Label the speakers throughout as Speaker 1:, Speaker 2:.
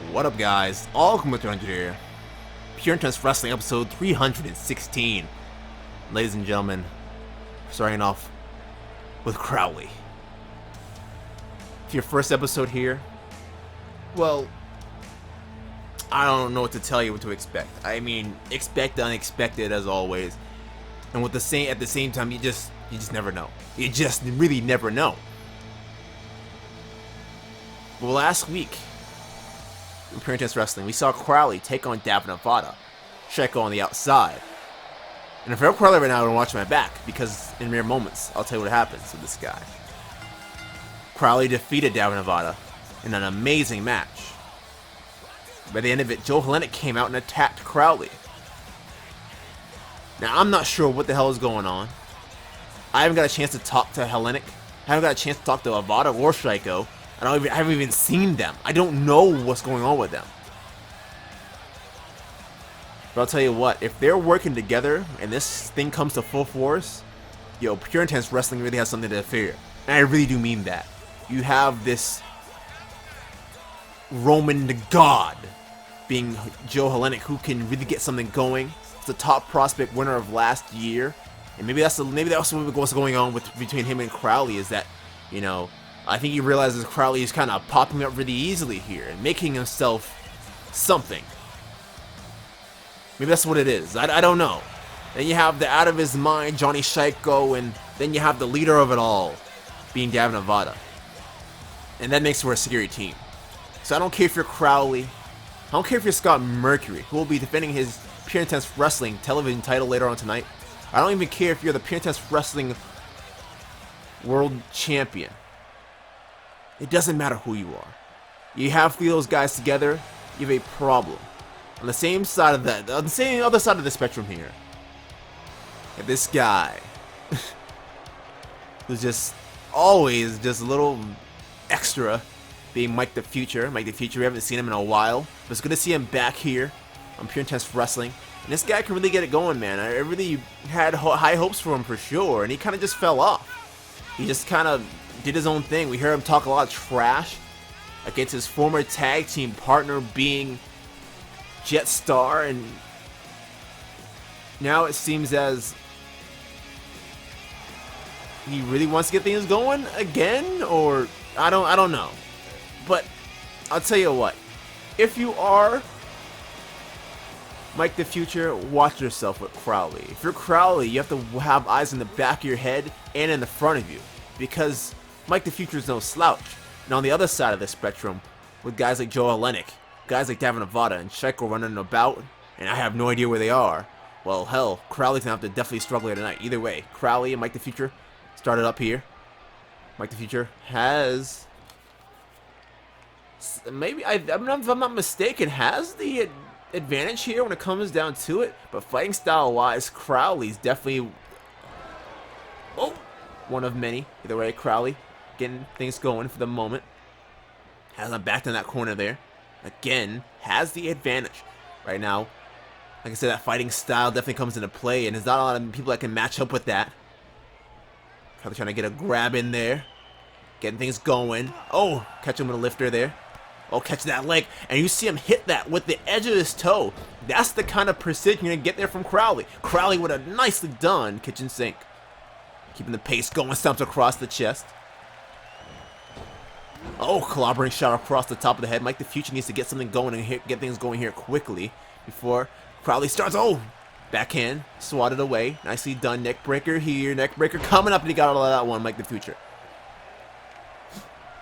Speaker 1: What up, guys? All Commander 300 here. Pure Intense Wrestling episode 316. Ladies and gentlemen, starting off with Crowley. It's your first episode here. Well, I don't know what to tell you what to expect. I mean, expect the unexpected as always. And with at the same time, you just never know. You just really never know. Well, last week, in Pure Intense Wrestling, we saw Crowley take on Nevada, Sheko on the outside. And if I have Crowley right now, I'm going to watch my back, because in mere moments, I'll tell you what happens with this guy. Crowley defeated Nevada in an amazing match. By the end of it, Joe Hellenic came out and attacked Crowley. Now, I'm not sure what the hell is going on. I haven't got a chance to talk to Hellenic. I haven't got a chance to talk to Nevada or Sheko. I haven't even seen them. I don't know what's going on with them. But I'll tell you what, if they're working together and this thing comes to full force, yo, Pure Intense Wrestling really has something to fear. And I really do mean that. You have this Roman god being Joe Hellenic, who can really get something going. It's the top prospect winner of last year. And maybe that's what's going on between him and Crowley, is that, you know, I think he realizes Crowley is kind of popping up really easily here and making himself something. Maybe that's what it is. I don't know. Then you have the out of his mind Johnny Sheko, and then you have the leader of it all being Nevada. And that makes for a scary team. So I don't care if you're Crowley. I don't care if you're Scott Mercury, who will be defending his Pure Intense Wrestling television title later on tonight. I don't even care if you're the Pure Intense Wrestling World Champion. It doesn't matter who you are. You have three of those guys together, you have a problem. On the same side of that, on the same other side of the spectrum here, you have this guy who's just always just a little extra, being Mike the Future. Mike the Future, we haven't seen him in a while, but it's good to see him back here on Pure Intense Wrestling. And this guy can really get it going, man. I really had high hopes for him for sure, and he kind of just fell off. He just kind of did his own thing. We heard him talk a lot of trash against his former tag team partner being Jetstar, and now it seems as he really wants to get things going again, or I don't know. But I'll tell you what, if you are Mike the Future, watch yourself with Crowley. If you're Crowley, you have to have eyes in the back of your head and in the front of you, because Mike the Future is no slouch. And on the other side of the spectrum, with guys like Joe Hellenic, guys like Nevada and Sheko running about, and I have no idea where they are, well, hell, Crowley's gonna have to definitely struggle here tonight. Either way, Crowley and Mike the Future started up here. Mike the Future has, maybe, if I'm not mistaken, has the advantage here when it comes down to it. But fighting style wise, Crowley's definitely one of many. Either way, Crowley getting things going for the moment. Has him backed in that corner there. Again, has the advantage right now. Like I said, that fighting style definitely comes into play, and there's not a lot of people that can match up with that. Probably trying to get a grab in there, getting things going. Oh, catch him with a lifter there. Oh, catch that leg, and you see him hit that with the edge of his toe. That's the kind of precision you're gonna get there from Crowley. Crowley with a nicely done kitchen sink, keeping the pace going. Stumps across the chest. Oh, clobbering shot across the top of the head. Mike the Future needs to get something going and get things going here quickly before Crowley starts. Oh, backhand, swatted away. Nicely done. Neck breaker here. Neck breaker coming up, and he got all of that one, Mike the Future.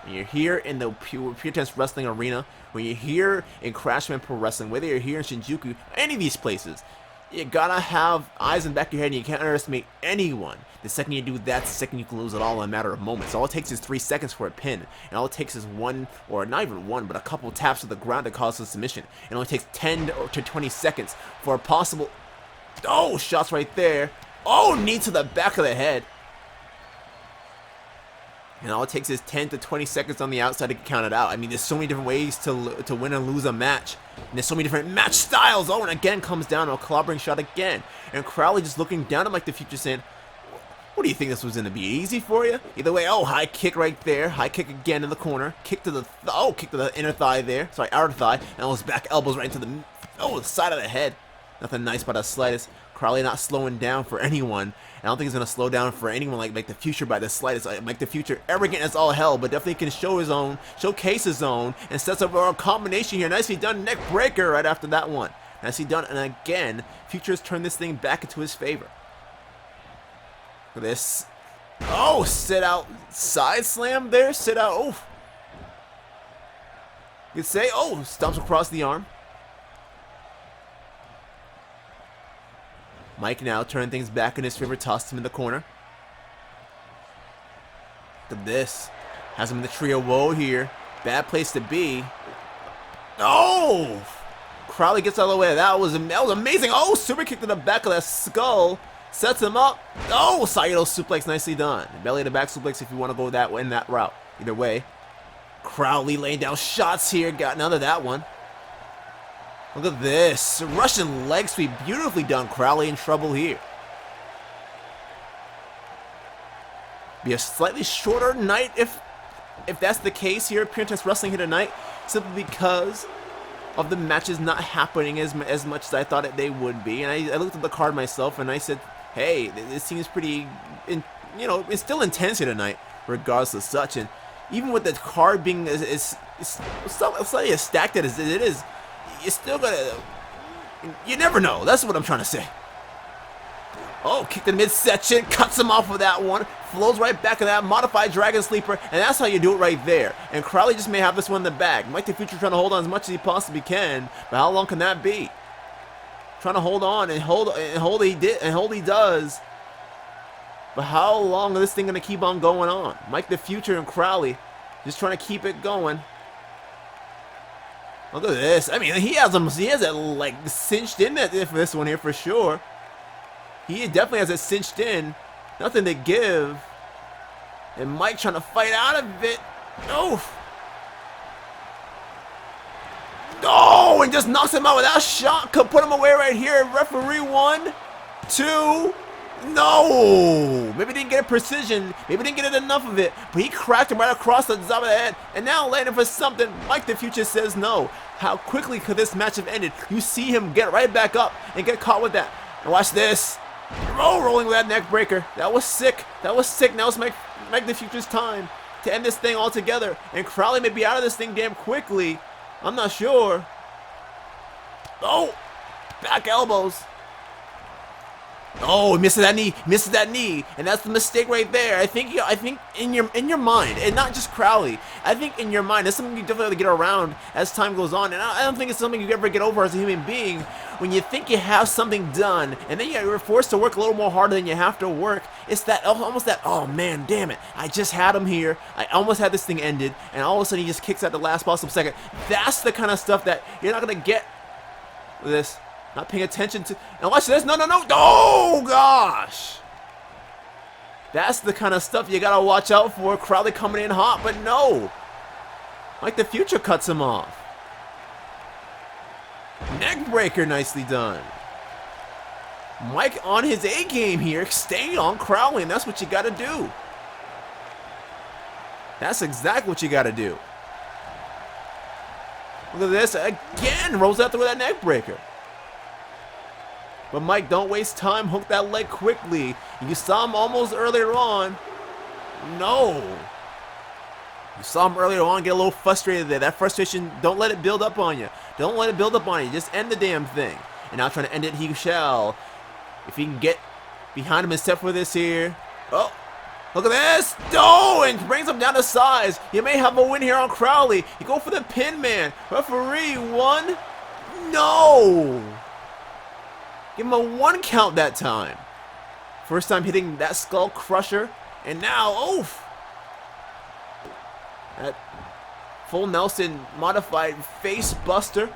Speaker 1: When you're here in the Pure Intense Wrestling arena, when you're here in Crashman Pro Wrestling, whether you're here in Shinjuku, any of these places, you gotta have eyes in the back of your head, and you can't underestimate anyone. The second you do that, the second you can lose it all in a matter of moments. All it takes is 3 seconds for a pin, and all it takes is one, or not even one, but a couple taps to the ground to cause a submission. It only takes 10 to 20 seconds for a possible, oh, shots right there. Oh, knee to the back of the head. And all it takes is 10 to 20 seconds on the outside to count it out. I mean, there's so many different ways to win and lose a match. And there's so many different match styles. Oh, and again comes down to a clobbering shot again. And Crowley just looking down at Mike the Future saying, What do you think this was going to be easy for you? Either way, oh, high kick right there. High kick again in the corner. Kick to the, kick to the inner thigh there. Sorry, outer thigh. And those back elbows right into the, the side of the head. Nothing nice by the slightest. Crowley not slowing down for anyone. I don't think he's going to slow down for anyone like the Future by the slightest. Like the Future, arrogant as all hell, but definitely can show his own, showcase his own, and sets up a combination here. Nicely done, neck breaker right after that one. Nicely done, and again, Future's turned this thing back into his favor. Look at this. Oh, sit out, side slam there, sit out. Oh, you could say, oh, stomps across the arm. Mike now turning things back in his favor, tossed him in the corner. Look at this. Has him in the tree of woe here. Bad place to be. Oh! Crowley gets out of the way. That was amazing. Oh, super kick to the back of that skull. Sets him up. Oh, Saito suplex, nicely done. Belly to back suplex if you want to go that way, in that route. Either way. Crowley laying down shots here. Got none of that one. Look at this. Russian leg sweep. Beautifully done. Crowley in trouble here. Be a slightly shorter night if that's the case here at Pure Wrestling here tonight. Simply because of the matches not happening as much as I thought they would be. And I looked at the card myself and I said, hey, this seems pretty, it's still intense here tonight, regardless of such. And even with the card being as slightly as stacked as it is, you still gotta, you never know. That's what I'm trying to say. Oh, kicked in midsection, cuts him off with that one, flows right back in that modified Dragon Sleeper, and that's how you do it right there. And Crowley just may have this one in the bag. Mike the Future trying to hold on as much as he possibly can, but how long can that be? Trying to hold on and hold he does. But how long is this thing gonna keep on going on? Mike the Future and Crowley just trying to keep it going. Look at this. I mean, he has it like cinched in for this one here for sure. He definitely has it cinched in. Nothing to give. And Mike trying to fight out of it. Oh. Oh, and just knocks him out with that shot. Could put him away right here. Referee 1, 2. No. Maybe didn't get it precision. Maybe didn't get it enough of it. But he cracked him right across the top of the head. And now landing for something. Mike the Future says no. How quickly could this match have ended? You see him get right back up and get caught with that. And watch this. Oh, rolling with that neck breaker. That was sick. That was sick. Now it's Mike the Future's time to end this thing altogether. And Crowley may be out of this thing damn quickly. I'm not sure. Oh, back elbows. Oh, he misses that knee, and that's the mistake right there. I think in your mind, and not just Crowley, I think in your mind, it's something you definitely have to get around as time goes on, and I don't think it's something you ever get over as a human being. When you think you have something done, and then you're forced to work a little more harder than you have to work, it's that almost that, oh man, damn it, I just had him here, I almost had this thing ended, and all of a sudden he just kicks out the last possible second. That's the kind of stuff that you're not gonna get with this. Not paying attention to. And watch this. No. Oh, gosh. That's the kind of stuff you got to watch out for. Crowley coming in hot, but no. Mike the Future cuts him off. Neck breaker, nicely done. Mike on his A game here, staying on Crowley, and that's what you got to do. That's exactly what you got to do. Look at this. Again, rolls out there with that neck breaker. But Mike, don't waste time. Hook that leg quickly. You saw him almost earlier on. No. You saw him earlier on get a little frustrated there. That frustration, don't let it build up on you. Don't let it build up on you. Just end the damn thing. And now trying to end it, he shall. If he can get behind him and step for this here. Oh, look at this. No, and brings him down to size. You may have a win here on Crowley. You go for the pin, man. Referee 1. No. Give him a 1 count that time. First time hitting that skull crusher. And now, oof. That full Nelson modified face buster.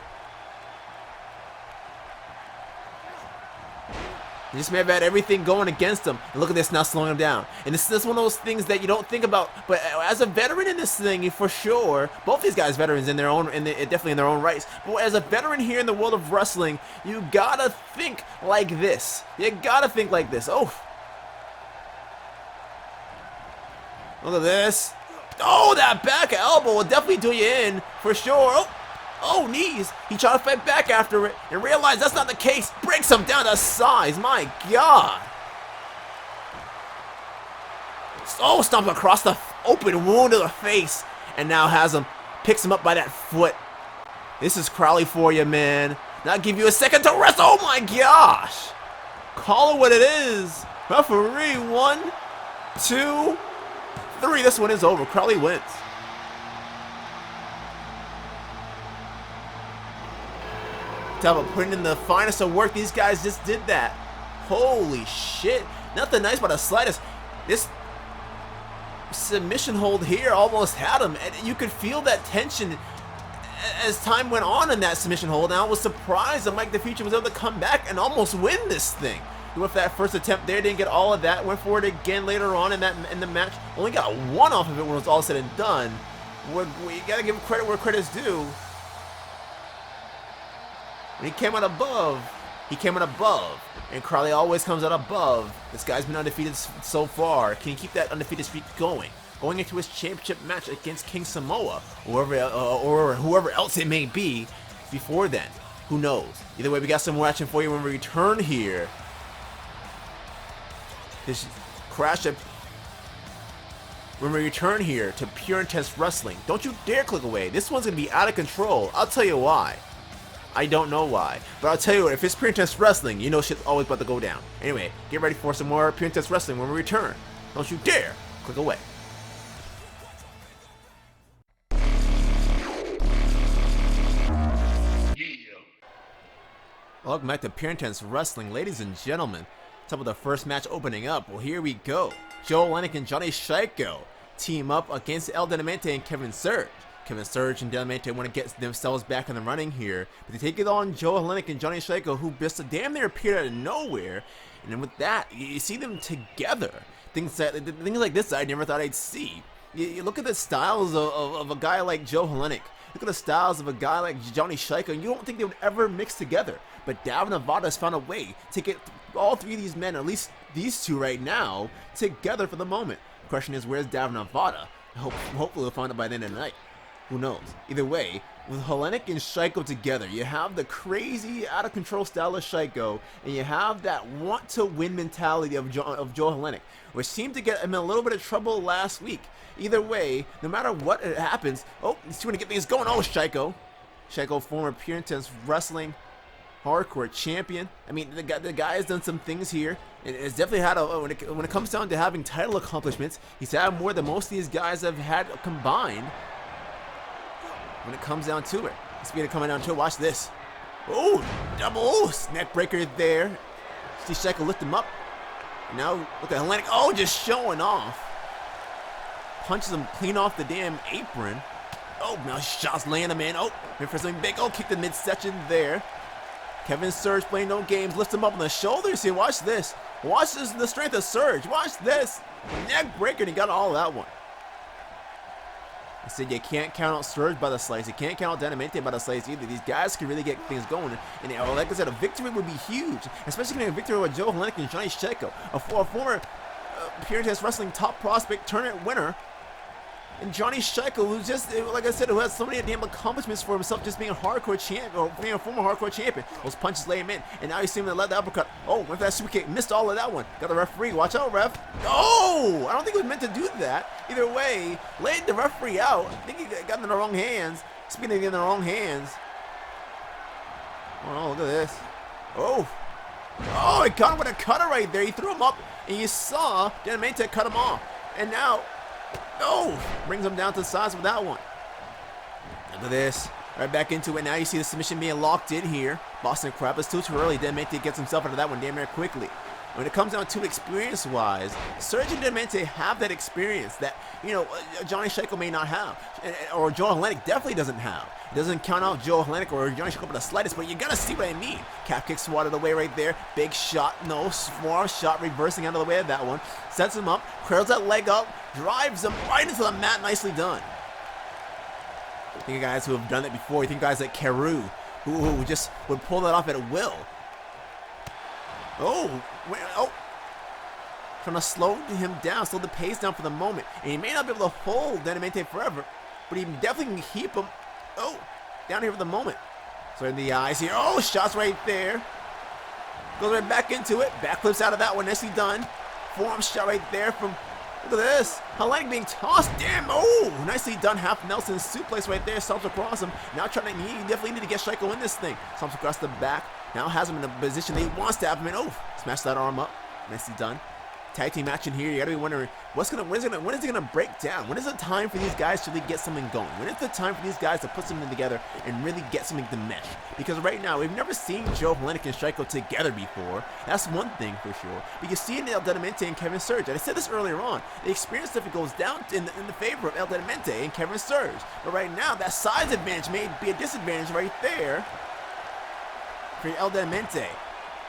Speaker 1: He just may have had everything going against him. And look at this now, slowing him down. And this is one of those things that you don't think about. But as a veteran in this thing, for sure, both these guys veterans in their own, definitely in their own rights. But as a veteran here in the world of wrestling, you gotta think like this. You gotta think like this. Oh. Look at this. Oh, that back elbow will definitely do you in for sure. Oh, knees. He tried to fight back after it and realized that's not the case. Breaks him down to size. My God. Oh, stomp across the open wound of the face. And now has him, picks him up by that foot. This is Crowley for you, man. Now give you a second to rest. Oh my gosh. Call it what it is. Referee, 1, 2, 3. This one is over. Crowley wins. Talk about putting in the finest of work. These guys just did that. Holy shit. Nothing nice but the slightest. This submission hold here almost had him. And you could feel that tension as time went on in that submission hold. And I was surprised that Mike the Future was able to come back and almost win this thing. He went for that first attempt there, didn't get all of that. Went for it again later on in the match. Only got one off of it when it was all said and done. We gotta give credit where credit's due. When he came out above, and Crowley always comes out above. This guy's been undefeated so far. Can he keep that undefeated streak going? Going into his championship match against King Samoa, or whoever else it may be before then. Who knows? Either way, we got some more action for you when we return here. This crash up. When we return here to Pure Intense Wrestling, don't you dare click away. This one's gonna be out of control. I'll tell you why. I don't know why, but I'll tell you what, if it's Pure Intense Wrestling, you know shit's always about to go down. Anyway, get ready for some more Pure Intense Wrestling when we return. Don't you dare click away. Welcome back to Pure Intense Wrestling, ladies and gentlemen. Top of the first match opening up. Well, here we go. Joe Hellenic and Johnny Shieko team up against El Dinamite and Kevin Surge. Kevin Surge and Dinamite want to get themselves back in the running here, but they take it on Joe Hellenic and Johnny Shieko, who just damn near appeared out of nowhere. And then with that, you see them together. Things like this I never thought I'd see. You look at the styles of a guy like Joe Hellenic. Look at the styles of a guy like Johnny Shieko, and you don't think they would ever mix together. But Dav Nevada has found a way to get all three of these men, or at least these two right now, together for the moment. The question is, where's Dav Nevada? Hopefully we'll find it by the end of the night. Who knows? Either way, with Hellenic and Shieko together, you have the crazy, out-of-control style of Shieko, and you have that want-to-win mentality of Joe Hellenic, which seemed to get him in a little bit of trouble last week. Either way, no matter what happens, oh, he's trying to get things going. Oh, Shieko. Shieko, former Pure Intense Wrestling hardcore champion. I mean, the guy has done some things here, and has definitely had when it comes down to having title accomplishments, he's had more than most of these guys have had combined. When it comes down to it, speed of coming down to it. Watch this. Oh, double neck breaker there. See Shieko lift him up. And now look at Hellenic. Oh, just showing off. Punches him clean off the damn apron. Oh, now shots laying him in. Oh, here for something big. Oh, kick the midsection there. Kevin Surge playing no games. Lifts him up on the shoulders here. Watch this. Watch this. The strength of Surge. Watch this. Neck breaker. And he got all that one. I said you can't count out Surge by the slice. You can't count out Dinamite by the slice either. These guys can really get things going. And like I said, a victory would be huge. Especially getting a victory over Joe Hellenic and Johnny Shieko. A former Pure Intense Wrestling top prospect tournament winner. And Johnny Shieko, who's just, like I said, who has so many damn accomplishments for himself, just being a hardcore champion, or being a former hardcore champion. Those punches lay him in, and now you see him let the uppercut. Oh, went for that super kick, missed all of that one. Got the referee, watch out, ref. Oh, I don't think he was meant to do that. Either way, laid the referee out. I think he got in the wrong hands. Speaking of in the wrong hands. Oh, no, look at this. Oh, he caught him with a cutter right there. He threw him up, and you saw Dinamite cut him off. And now, brings him down to the size with that one. Look at this. Right back into it. Now you see the submission being locked in here. Boston Crab is still too early. Dinamite gets himself out of that one damn near quickly. When it comes down to experience-wise, Surge and Dinamite have that experience that, Johnny Shieko may not have. Or Joe Hellenic definitely doesn't have. It doesn't count out Joe Hellenic or Johnny Shieko by the slightest, but you gotta see what I mean. Calf kick swatted away right there. Big shot. No, small shot reversing out of the way of that one. Sets him up. Curls that leg up. Drives him right into the mat. Nicely done. I think of guys who have done it before. I think guys like Carew who just would pull that off at will. trying to slow him down, slow the pace down for the moment. And he may not be able to hold Denamente forever, but he definitely can keep him, down here for the moment. So in the eyes here, shots right there. Goes right back into it, back flips out of that one, nicely done. Forearm shot right there from, look at this. Hellenic being tossed, damn, nicely done. Half Nelson suplex right there, stomps across him. Now trying to, he definitely need to get Shiko in this thing. Stomps across the back, now has him in a position that he wants to have him in. Smash that arm up, nicely done. Tag team match in here, you gotta be wondering, when is it gonna break down? When is the time for these guys to really get something going? When is the time for these guys to put something together and really get something to mesh? Because right now, we've never seen Joe Hellenic and Shiko together before. That's one thing for sure. But you see it in El Denamente and Kevin Surge. And I said this earlier on, the experience definitely goes down in the favor of El Denamente and Kevin Surge. But right now, that size advantage may be a disadvantage right there for El Denamente.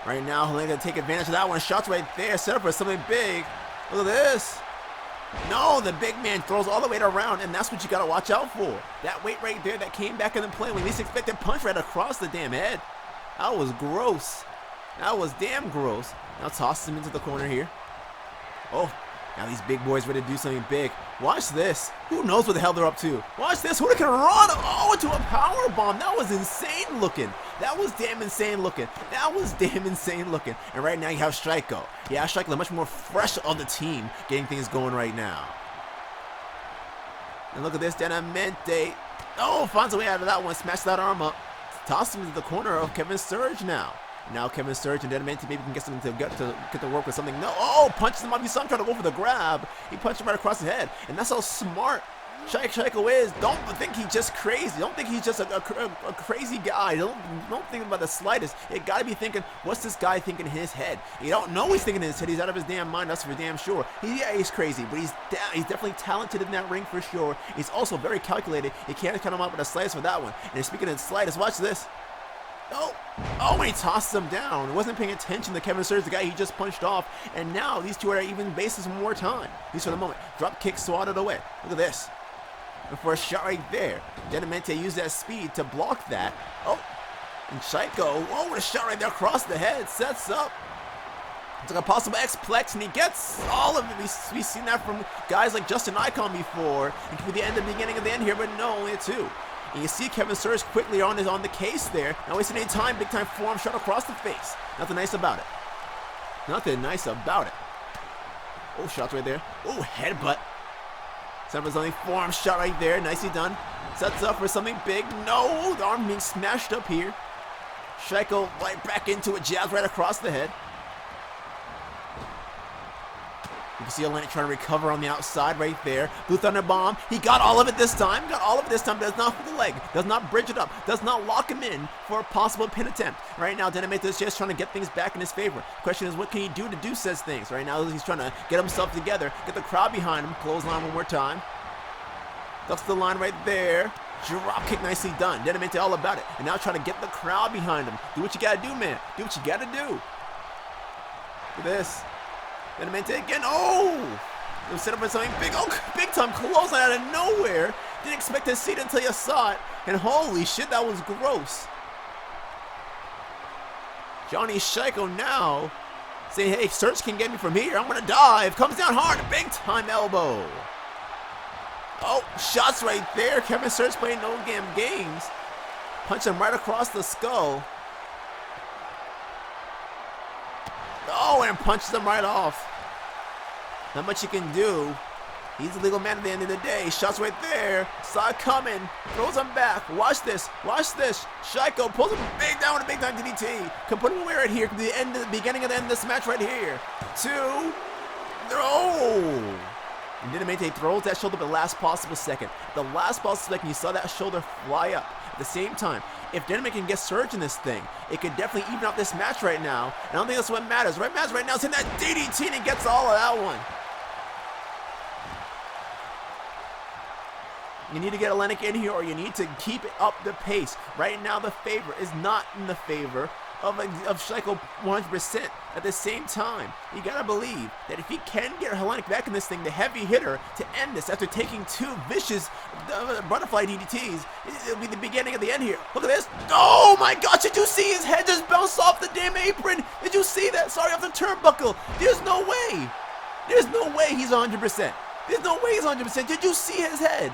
Speaker 1: Right now, Hellenic gonna take advantage of that one. Shots right there, set up for something big. Look at this. No, the big man throws all the weight around, and that's what you gotta watch out for. That weight right there that came back into play when least expected, punch right across the damn head. That was gross. That was damn gross. Now tosses him into the corner here. Now these big boys ready to do something big. Watch this. Who knows what the hell they're up to? Watch this. Who can run? Into a power bomb. That was insane looking. That was damn insane looking. That was damn insane looking. And right now you have Shiko. Yeah, Shiko, the much more fresh of the team, getting things going right now. And look at this, Denamente. Finds a way out of that one. Smash that arm up. Toss him into the corner of Kevin Surge now. Now Kevin Surge and Denamente maybe can get something to get to work with something. No, punches him up. You saw him trying to go for the grab. He punched him right across the head. And that's how smart Shiko is. Don't think he's just crazy. Don't think he's just a crazy guy. Don't think about the slightest. You gotta be thinking, what's this guy thinking in his head? You don't know he's thinking in his head. He's out of his damn mind. That's for damn sure. He's crazy, but he's definitely talented in that ring for sure. He's also very calculated. You can't count him out with a slice for that one. And speaking of slightest, watch this. When he tosses him down. He wasn't paying attention to Kevin Surge, the guy he just punched off. And now these two are at even bases one more time. At least for the moment. Drop kick swatted away. Look at this. And for a shot right there. Denamente used that speed to block that. And Shiko, with a shot right there across the head. Sets up. It's like a possible X-Plex, and he gets all of it. We've seen that from guys like Justin Icon before. It could be the end of the beginning of the end here, but no, only a two. And you see Kevin Surge quickly on the case there. Not wasting any time. Big time forearm shot across the face. Nothing nice about it. Nothing nice about it. Shots right there. Headbutt. Somebody's only forearm shot right there. Nicely done. Sets up for something big. No, the arm being smashed up here. Shiko right back into it. Jabs right across the head. You can see Hellenic trying to recover on the outside right there. Blue Thunder Bomb. He got all of it this time. But does not hook the leg. Does not bridge it up. Does not lock him in for a possible pin attempt. Right now, Denamente is just trying to get things back in his favor. Question is, what can he do to do says things? Right now, he's trying to get himself together. Get the crowd behind him. Clothesline one more time. Ducks the line right there. Drop kick nicely done. Denamente all about it. And now trying to get the crowd behind him. Do what you gotta do, man. Do what you gotta do. Look at this. Denamente again. It was set up for something big. Big time clothesline out of nowhere. Didn't expect to see it until you saw it. And holy shit, that was gross. Johnny Shiko now saying, hey, Surge can get me from here. I'm gonna dive. Comes down hard. Big time elbow. Shots right there. Kevin Surge playing no damn games. Punch him right across the skull. And punches him right off. Not much you can do. He's a legal man at the end of the day. Shots right there. Saw it coming. Throws him back. Watch this. Watch this. Shiko pulls him big down with a big time DDT. Can put him away right here. Could be the beginning of the end of this match right here. 2. And Denamente throws that shoulder at the last possible second. The last possible second, you saw that shoulder fly up. At the same time, if Denamente can get Surge in this thing, it could definitely even out this match right now. And I don't think that's what matters. What matters right now is hitting that DDT, and he gets all of that one. You need to get Hellenic in here, or you need to keep up the pace. Right now, the favor is not in the favor of Shiko 100%. At the same time, you gotta believe that if he can get Hellenic back in this thing, the heavy hitter, to end this after taking 2 vicious butterfly DDTs, it'll be the beginning of the end here. Look at this. Oh my gosh, did you see his head just bounce off the damn apron? Did you see that? Sorry, off the turnbuckle. There's no way. There's no way he's 100%. There's no way he's 100%. Did you see his head?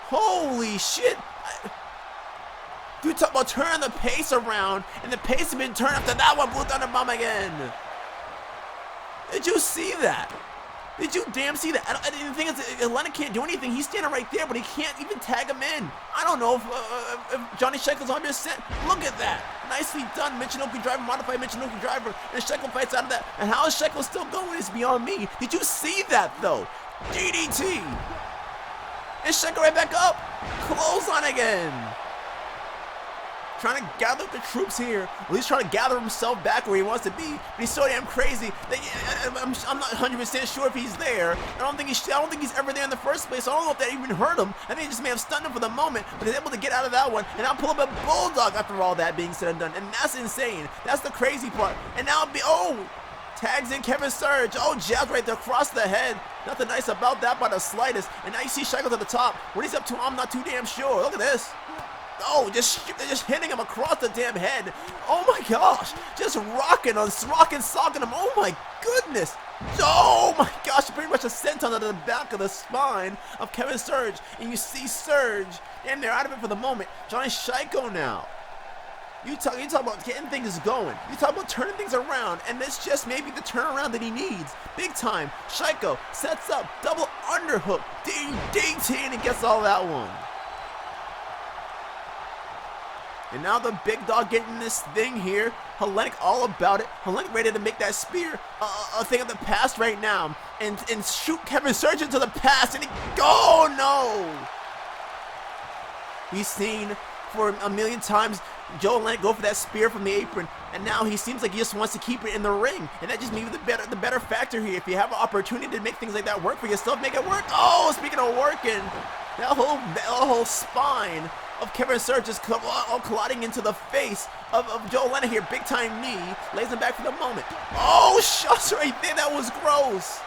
Speaker 1: Holy shit. Dude, talk about turning the pace around, and the pace has been turned after that one. Blue Thunder Bomb again. Did you see that? Did you damn see that? The thing is, Hellenic can't do anything. He's standing right there, but he can't even tag him in. I don't know if Johnny Shekel's 100%. Look at that. Nicely done. Michinoku driver, modified Michinoku driver, and Shekel fights out of that. And how is Shekel still going is beyond me. Did you see that, though? DDT. And Shekel right back up. Close on again. Trying to gather the troops here. Well, he's trying to gather himself back where he wants to be. But he's so damn crazy that I'm not 100% sure if he's there. I don't think he's ever there in the first place. So I don't know if that even hurt him. I think it just may have stunned him for the moment, but he's able to get out of that one. And now pull up a bulldog after all that being said and done. And that's insane. That's the crazy part. And now tags in Kevin Surge. Oh, jabs right there across the head. Nothing nice about that by the slightest. And now you see Shekel to the top. What he's up to, I'm not too damn sure. Look at this. Oh, just hitting him across the damn head. Oh my gosh. Just rocking, socking him. Oh my goodness. Oh my gosh. Pretty much a senton onto the back of the spine of Kevin Surge. And you see Surge. And they're out of it for the moment. Johnny Shekel now. You talk about getting things going. You talk about turning things around. And this just maybe the turnaround that he needs. Big time. Shekel sets up. Double underhook. DDT, and he gets all that one. And now the big dog getting this thing here. Hellenic all about it. Hellenic ready to make that spear a thing of the past right now. And shoot Kevin Surge into the past. And oh no! We've seen for a million times Joe Hellenic go for that spear from the apron. And now he seems like he just wants to keep it in the ring. And that just may be the better factor here. If you have an opportunity to make things like that work for yourself, make it work. Oh, speaking of working, that whole spine of Kevin Surge is colliding into the face of Joe Hellenic here. Big time knee. Lays him back for the moment. Oh, shots right there. That was gross.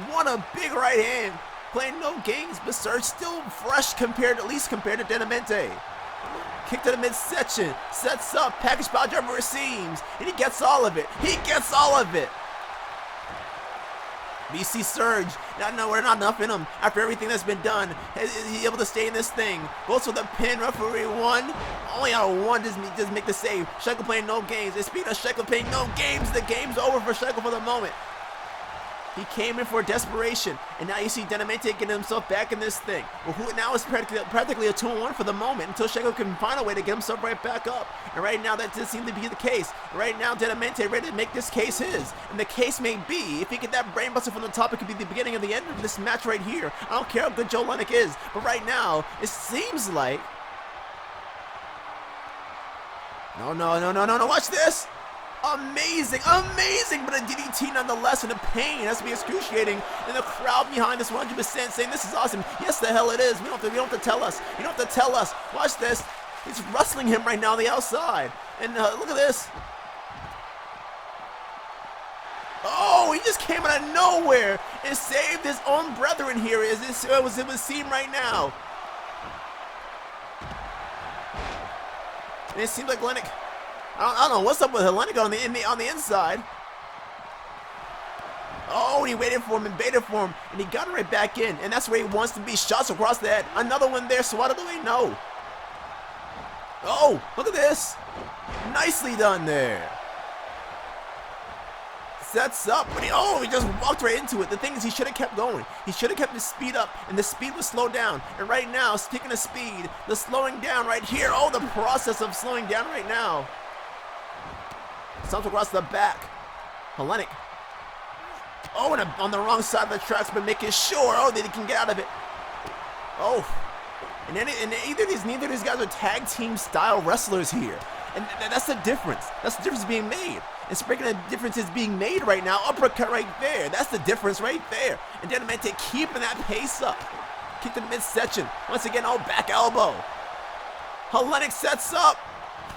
Speaker 1: What a big right hand. Playing no games, but Surge still fresh at least compared to Denamente. Kick to the midsection. Sets up. Package power driver it seems. And he gets all of it. He gets all of it. BC Surge, we're not enough in him after everything that's been done. Is he able to stay in this thing? Goes for the pin, referee one. Only out of one does make the save. Shekel playing no games. And speaking of Shekel playing no games, the game's over for Shekel for the moment. He came in for desperation, and now you see Denamente getting himself back in this thing. Well, now it's practically a 2-1 for the moment until Shekel can find a way to get himself right back up. And right now, that does seem to be the case. Right now, Denamente ready to make this case his. And the case may be, if he get that brainbuster from the top, it could be the beginning of the end of this match right here. I don't care how good Joe Hellenic is, but right now, it seems like... No, watch this! Amazing, but a DDT nonetheless, and the pain has to be excruciating. And the crowd behind us 100% saying this is awesome. Yes, the hell it is. You don't have to tell us. You don't have to tell us. Watch this. He's wrestling him right now on the outside. And look at this. Oh, he just came out of nowhere and saved his own brethren here. It would seem right now. And it seems like Hellenic. I don't know what's up with Hellenic on the inside. Oh, and he waited for him and baited for him, and he got it right back in, and that's where he wants to be. Shots across the head. Another one there. So out of the way, no. Oh, look at this. Nicely done there. Sets up, but he just walked right into it. The thing is, he should have kept going. He should have kept his speed up, and the speed was slowed down. And right now, speaking of speed, the slowing down right here. Oh, the process of slowing down right now. Stomps across the back. Hellenic. Oh, and on the wrong side of the tracks, but making sure, that he can get out of it. Oh. And neither of these guys are tag team style wrestlers here. And that's the difference. That's the difference being made. And speaking of differences being made right now, uppercut right there. That's the difference right there. And Denamente keeping that pace up. Kick to the midsection. Once again, back elbow. Hellenic sets up.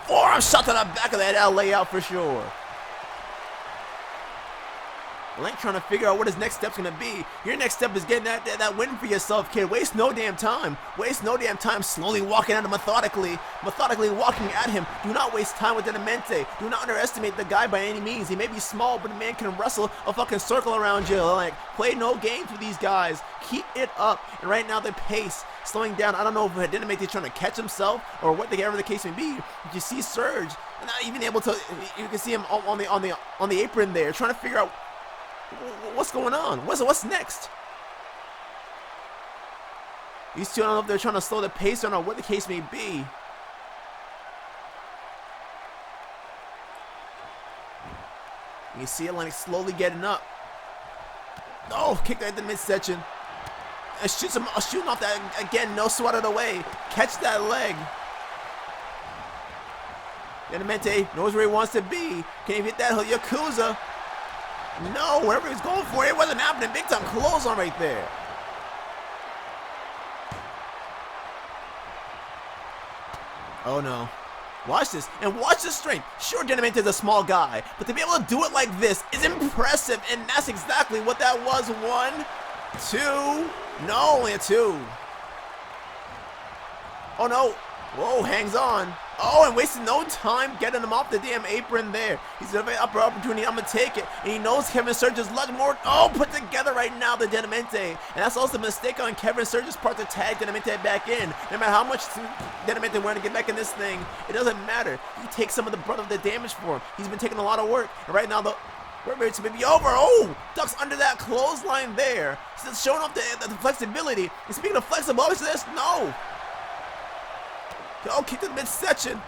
Speaker 1: Forearm shot to the back of that LA out for sure. Link trying to figure out what his next step's gonna be. Your next step is getting that win for yourself, kid. Waste no damn time. Waste no damn time slowly walking at him methodically walking at him. Do not waste time with Dinamente. Do not underestimate the guy by any means. He may be small, but the man can wrestle a fucking circle around you. Like, play no games with these guys. Keep it up. And right now, the pace slowing down. I don't know if Dinamente trying to catch himself or whatever the case may be. You see Surge not even able to. You can see him on the apron there, trying to figure out what's going on? What's next? These two, I don't know if they're trying to slow the pace or what the case may be. You see Atlantic slowly getting up. Oh, kick at the midsection. Shooting off that again. No swat it away. Catch that leg. Dinamente knows where he wants to be. Can he hit that Yakuza? No, wherever he was going for, it wasn't happening. Big time clothesline right there. Oh no. Watch this, and watch the strength. Sure, Dinamente is a small guy, but to be able to do it like this is impressive, and that's exactly what that was. 1, 2, no, only a 2. Oh no, whoa, hangs on. Oh, and wasting no time getting him off the damn apron there. He's got an upper opportunity. I'm going to take it. And he knows Kevin Surge is much more. Oh, put together right now, the Dinamente. And that's also a mistake on Kevin Surge's part to tag Dinamente back in. No matter how much Dinamente wanted to get back in this thing, it doesn't matter. He takes some of the brunt of the damage for him. He's been taking a lot of work. And right now, the it's maybe over. Oh, ducks under that clothesline there. Still showing off the flexibility. And speaking of flexible, this, no. Oh, kick to the midsection.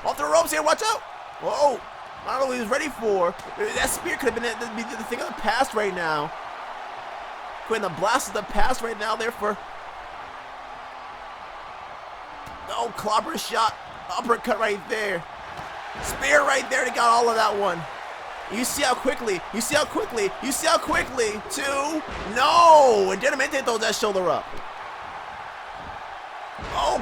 Speaker 1: Off the ropes here, watch out. Whoa, I don't know what he was ready for. That spear could have been the thing of the past right now. Quitting the blast of the past right now there for. Oh, clobber shot. Uppercut right there. Spear right there. They got all of that one. You see how quickly. 2. No. And Dinamente throws that shoulder up. Oh,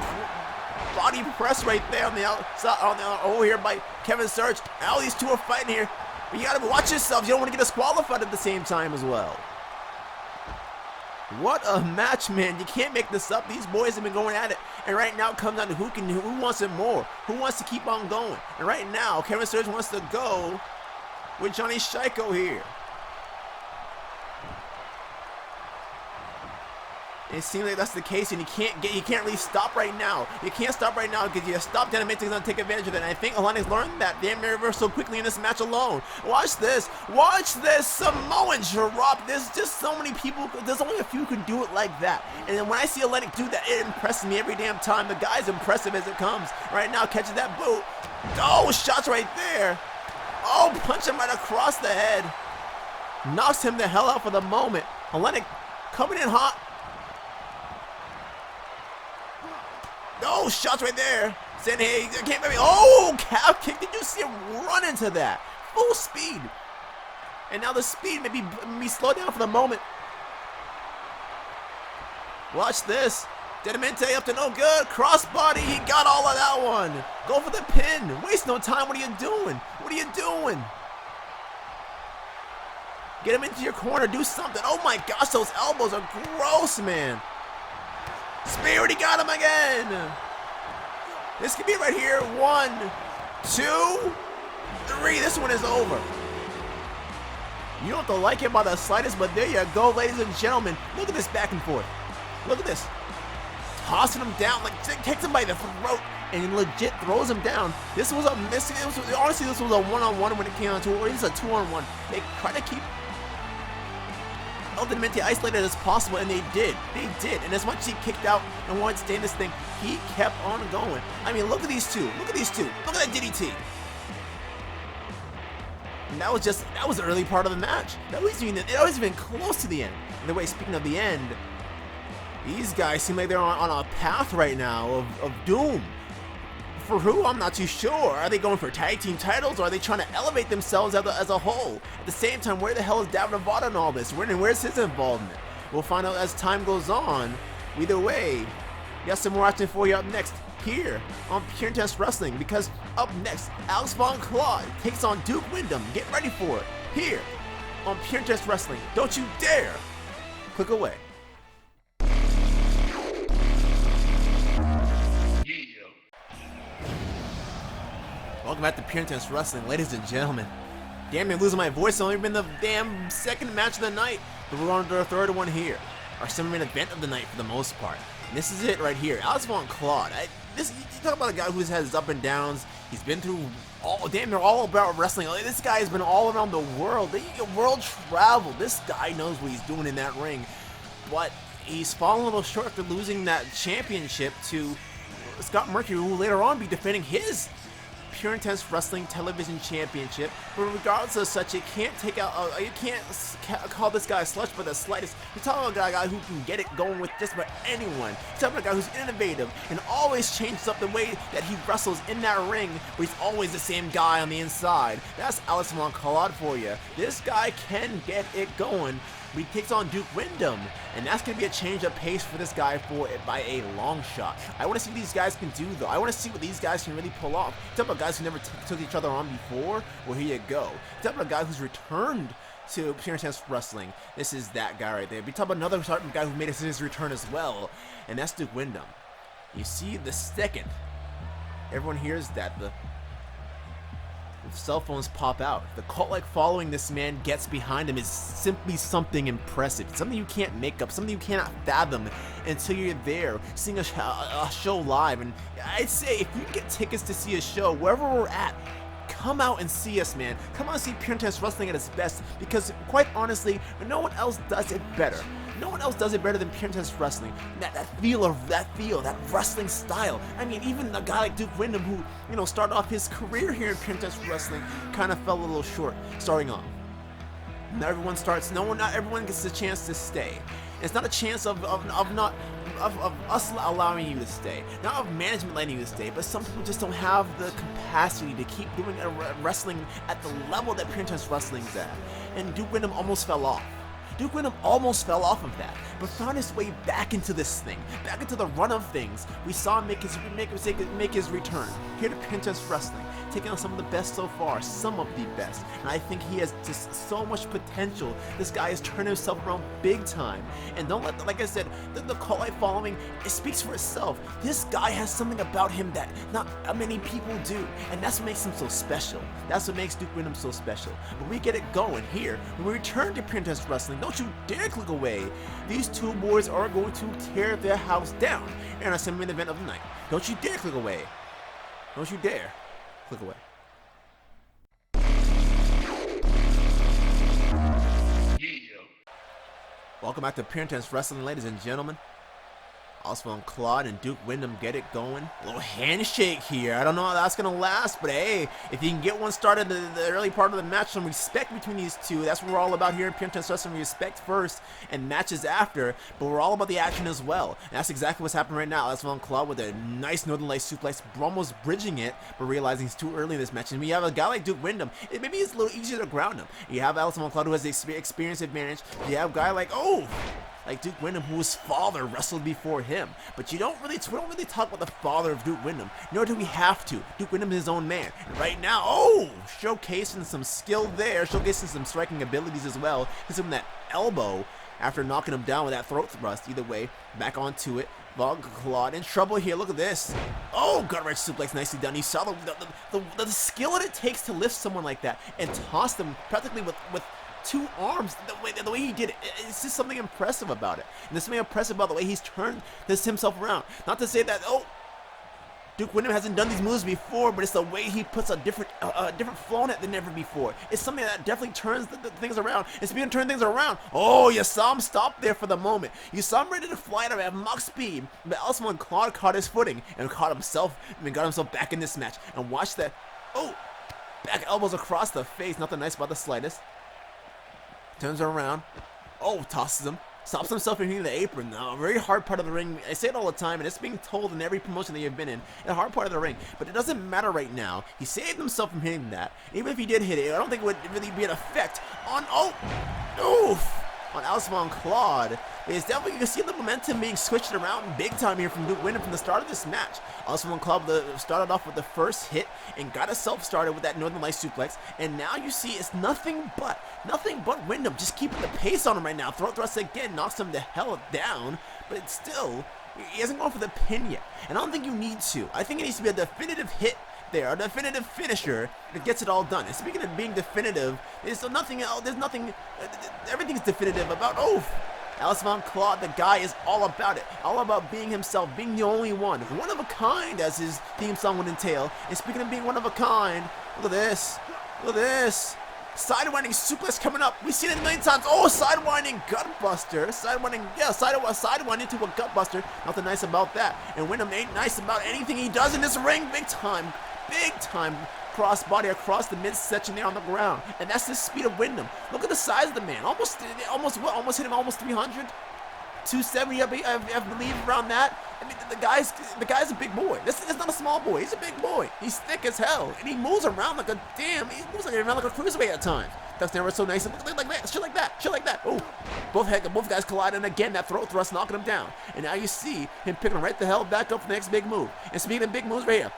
Speaker 1: body press right there on the outside, over here by Kevin Surge. Now these two are fighting here. But you gotta watch yourselves. You don't want to get disqualified at the same time as well. What a match, man. You can't make this up. These boys have been going at it. And right now it comes down to who wants it more. Who wants to keep on going. And right now, Kevin Surge wants to go with Johnny Shiko here. It seems like that's the case, and you can't really stop right now. You can't stop right now because you stop, Dinamente is gonna take advantage of it. And I think Alanis learned that damn near reverse so quickly in this match alone. Watch this, Samoan drop. There's just so many people. There's only a few who can do it like that. And then when I see Atlantic do that, it impresses me every damn time. The guy's impressive as it comes. Right now, catches that boot. Oh, shots right there. Oh, punch him right across the head. Knocks him the hell out for the moment. Atlantic coming in hot. Oh, shots right there. Saying, hey, I can't maybe. Oh, calf kick. Did you see him run into that? Full speed. And now the speed may be slowed down for the moment. Watch this. Dinamente up to no good. Crossbody. He got all of that one. Go for the pin. Waste no time. What are you doing? Get him into your corner. Do something. Oh my gosh, those elbows are gross, man. Spear, he got him again. This could be right here. 1, 2, 3. This one is over. You don't have to like it by the slightest, but there you go, ladies and gentlemen. Look at this back and forth. Look at this. Tossing him down, like takes him by the throat and legit throws him down. This was a miss. Honestly, this was a one-on-one when it came on to it, or it's a 2-on-1. They try to keep Dinamente isolated as possible, and they did. And as much as he kicked out and wanted to stay in this thing, he kept on going. I mean, look at these two. Look at that DDT. And that was the early part of the match. It wasn't even close to the end. And the way, speaking of the end, these guys seem like they're on a path right now of doom. For who? I'm not too sure. Are they going for tag team titles, or are they trying to elevate themselves as a whole? At the same time, where the hell is David Nevada in all this? Where's his involvement? We'll find out as time goes on. Either way, got some more action for you up next here on Pure Intense Wrestling, because up next, Alex Von Claw takes on Duke Wyndham. Get ready for it here on Pure Intense Wrestling. Don't you dare click away. Welcome back to Pure Intense Wrestling, ladies and gentlemen. Damn, I'm losing my voice. It's only been the damn second match of the night, but we're on to the third one here. Our summer event of the night for the most part. And this is it right here. Alex Von Claude. You talk about a guy who's had his up and downs. He's been through they're all about wrestling. This guy has been all around the world. World travel. This guy knows what he's doing in that ring. But he's fallen a little short after losing that championship to Scott Mercury, who will later on be defending his Pure Intense Wrestling Television Championship. But regardless of such, you can't call this guy a slouch by the slightest. You're talking about a guy who can get it going with just about anyone. You're talking about a guy who's innovative and always changes up the way that he wrestles in that ring, but he's always the same guy on the inside. That's Alex Von Claude for you. This guy can get it going. But he takes on Duke Wyndham, and that's going to be a change of pace for this guy by a long shot. I want to see what these guys can do, though. I want to see what these guys can really pull off. Talk about guys who never took each other on before. Well, here you go. Talk about a guy who's returned to Pure Intense Wrestling. This is that guy right there. We talk about another guy who made his return as well, and that's Duke Wyndham. You see, the second everyone hears that, the cell phones pop out. The cult-like following this man gets behind him is simply something impressive. Something you can't make up, something you cannot fathom until you're there seeing a show live. And I'd say if you get tickets to see a show, wherever we're at, come out and see us, man. Come out and see Pure Intense Wrestling at its best, because quite honestly, no one else does it better. No one else does it better than Pure Intense Wrestling. That feel, that wrestling style. I mean, even a guy like Duke Wyndham, who, started off his career here in Pure Intense Wrestling, kind of fell a little short starting off. Not everyone gets a chance to stay. It's not a chance of us allowing you to stay, not of management letting you to stay, but some people just don't have the capacity to keep doing wrestling at the level that Pure Intense Wrestling's at. And Duke Wyndham almost fell off. Duke Wyndham almost fell off of that, but found his way back into this thing, back into the run of things. We saw him make his return here to Pure Intense Wrestling, taking on some of the best so far, some of the best. And I think he has just so much potential. This guy has turned himself around big time. And don't let, like I said, the cult-like following, it speaks for itself. This guy has something about him that not many people do, and that's what makes him so special. That's what makes Duke Wyndham so special. But we get it going here. When we return to Pure Intense Wrestling, don't you dare click away. These two boys are going to tear their house down in our semi-main event of the night. Don't you dare click away. Don't you dare click away. Welcome back to Pure Intense Wrestling, ladies and gentlemen. Also on Claude and Duke Wyndham get it going. A little handshake here. I don't know how that's going to last, but hey, if you can get one started in the early part of the match, some respect between these two. That's what we're all about here in Pure Intense Wrestling. Respect first and matches after, but we're all about the action as well. And that's exactly what's happening right now. That's on Claude with a nice Northern Lights suplex, almost bridging it, but realizing he's too early in this match. And we have a guy like Duke Wyndham. Maybe it's a little easier to ground him. You have Alex Von Claude, who has the experience advantage. You have a guy like, like Duke Wyndham, whose father wrestled before him. But we don't really talk about the father of Duke Wyndham, nor do we have to. Duke Wyndham is his own man. And right now, showcasing some skill there, showcasing some striking abilities as well. Hits him with that elbow after knocking him down with that throat thrust. Either way, back onto it. Von Claude in trouble here. Look at this. Gut wrench suplex, nicely done. You saw the skill that it takes to lift someone like that and toss them practically with two arms, the way he did it. It's just something impressive about it. And there's something impressive about the way he's turned himself around. Not to say that, Duke Wyndham hasn't done these moves before, but it's the way he puts a different flow on it than ever before. It's something that definitely turns the things around. It's being to turn things around. You saw him stop there for the moment. You saw him ready to fly out at Mach speed, but also when Claude caught his footing and got himself back in this match. And watch that. Back elbows across the face. Nothing nice about the slightest. Turns around. Tosses him. Stops himself from hitting the apron now. A very hard part of the ring. I say it all the time, and it's being told in every promotion that you've been in. A hard part of the ring. But it doesn't matter right now. He saved himself from hitting that. Even if he did hit it, I don't think it would really be an effect on... on Alice Von Claude. It's definitely, you can see the momentum being switched around big time here from Duke Wyndham from the start of this match. Alice Von Claude started off with the first hit and got herself started with that Northern Lights suplex. And now you see it's nothing but Wyndham just keeping the pace on him right now. Throat thrust again knocks him the hell down, but it's still, he hasn't gone for the pin yet. And I don't think you need to. I think it needs to be a definitive hit there, a definitive finisher that gets it all done. And speaking of being definitive, there's nothing else, everything's definitive about Oath. Alice Von Claude, the guy, is all about it. All about being himself, being the only one of a kind, as his theme song would entail. And speaking of being one of a kind, look at this. Look at this. Sidewinding suplex coming up. We've seen it a million times. Oh, sidewinding gutbuster. Sidewinding to a gutbuster. Nothing nice about that. And Wyndham ain't nice about anything he does in this ring. Big time crossbody across the midsection there on the ground. And that's the speed of Wyndham. Look at the size of the man. Almost hit him almost 300. 270, I believe, around that. I mean, the guy's a big boy. This is not a small boy. He's a big boy. He's thick as hell, and he moves around like a cruiserweight at times. That's never so nice. Like that, shit like that. Oh, both guys collide, and again that throat thrust knocking him down. And now you see him picking him right the hell back up for the next big move. And speaking of big moves right here,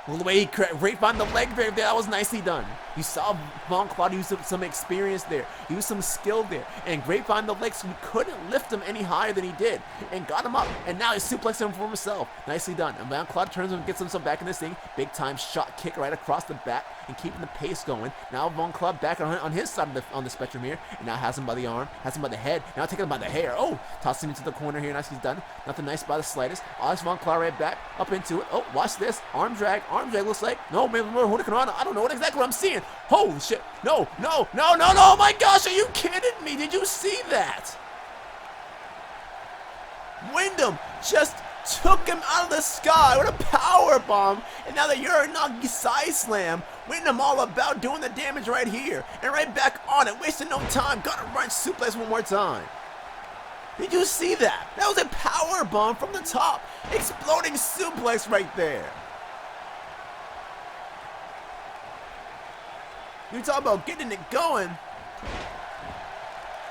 Speaker 1: the way he grapevine the leg there, that was nicely done. You saw Von Claude use some experience there, use some skill there, and grapevine the leg so he couldn't lift him any higher than he did, and got him up, and now he's suplexing him for himself. Nicely done. And Von Claude turns him and gets himself back in this thing. Big time shot kick right across the back and keeping the pace going. Now Von Claude back on his side of the spectrum here, and now has him by the arm, has him by the head, now taking him by the hair. Oh, tossing him into the corner here. Nicely done. Nothing nice by the slightest. Alice Von Claude right back up into it. Oh, watch this. Arm drag looks like. No, maybe more Hurricane. I don't know what exactly I'm seeing. Holy shit. No. Oh my gosh, are you kidding me? Did you see that? Wyndham just took him out of the sky with a power bomb, and now the Uranagi side slam. Wyndham all about doing the damage right here, and right back on it, wasting no time. Got to run suplex one more time. Did you see that? That was a power bomb from the top. Exploding suplex right there. You talk about getting it going.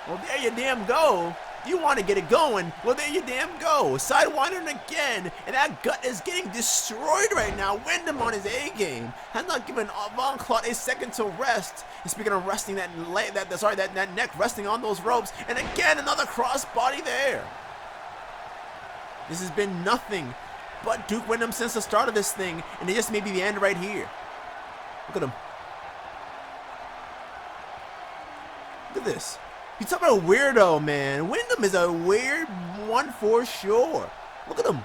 Speaker 1: Well, there you damn go. You want to get it going? Well, there you damn go. Sidewinding again, and that gut is getting destroyed right now. Wyndham on his A game has not given Von Claude a second to rest. And speaking of resting, that neck resting on those ropes, and again another crossbody there. This has been nothing but Duke Wyndham since the start of this thing, and it just may be the end right here. Look at him. Look at this. You talk about a weirdo, man. Wyndham is a weird one for sure. Look at him.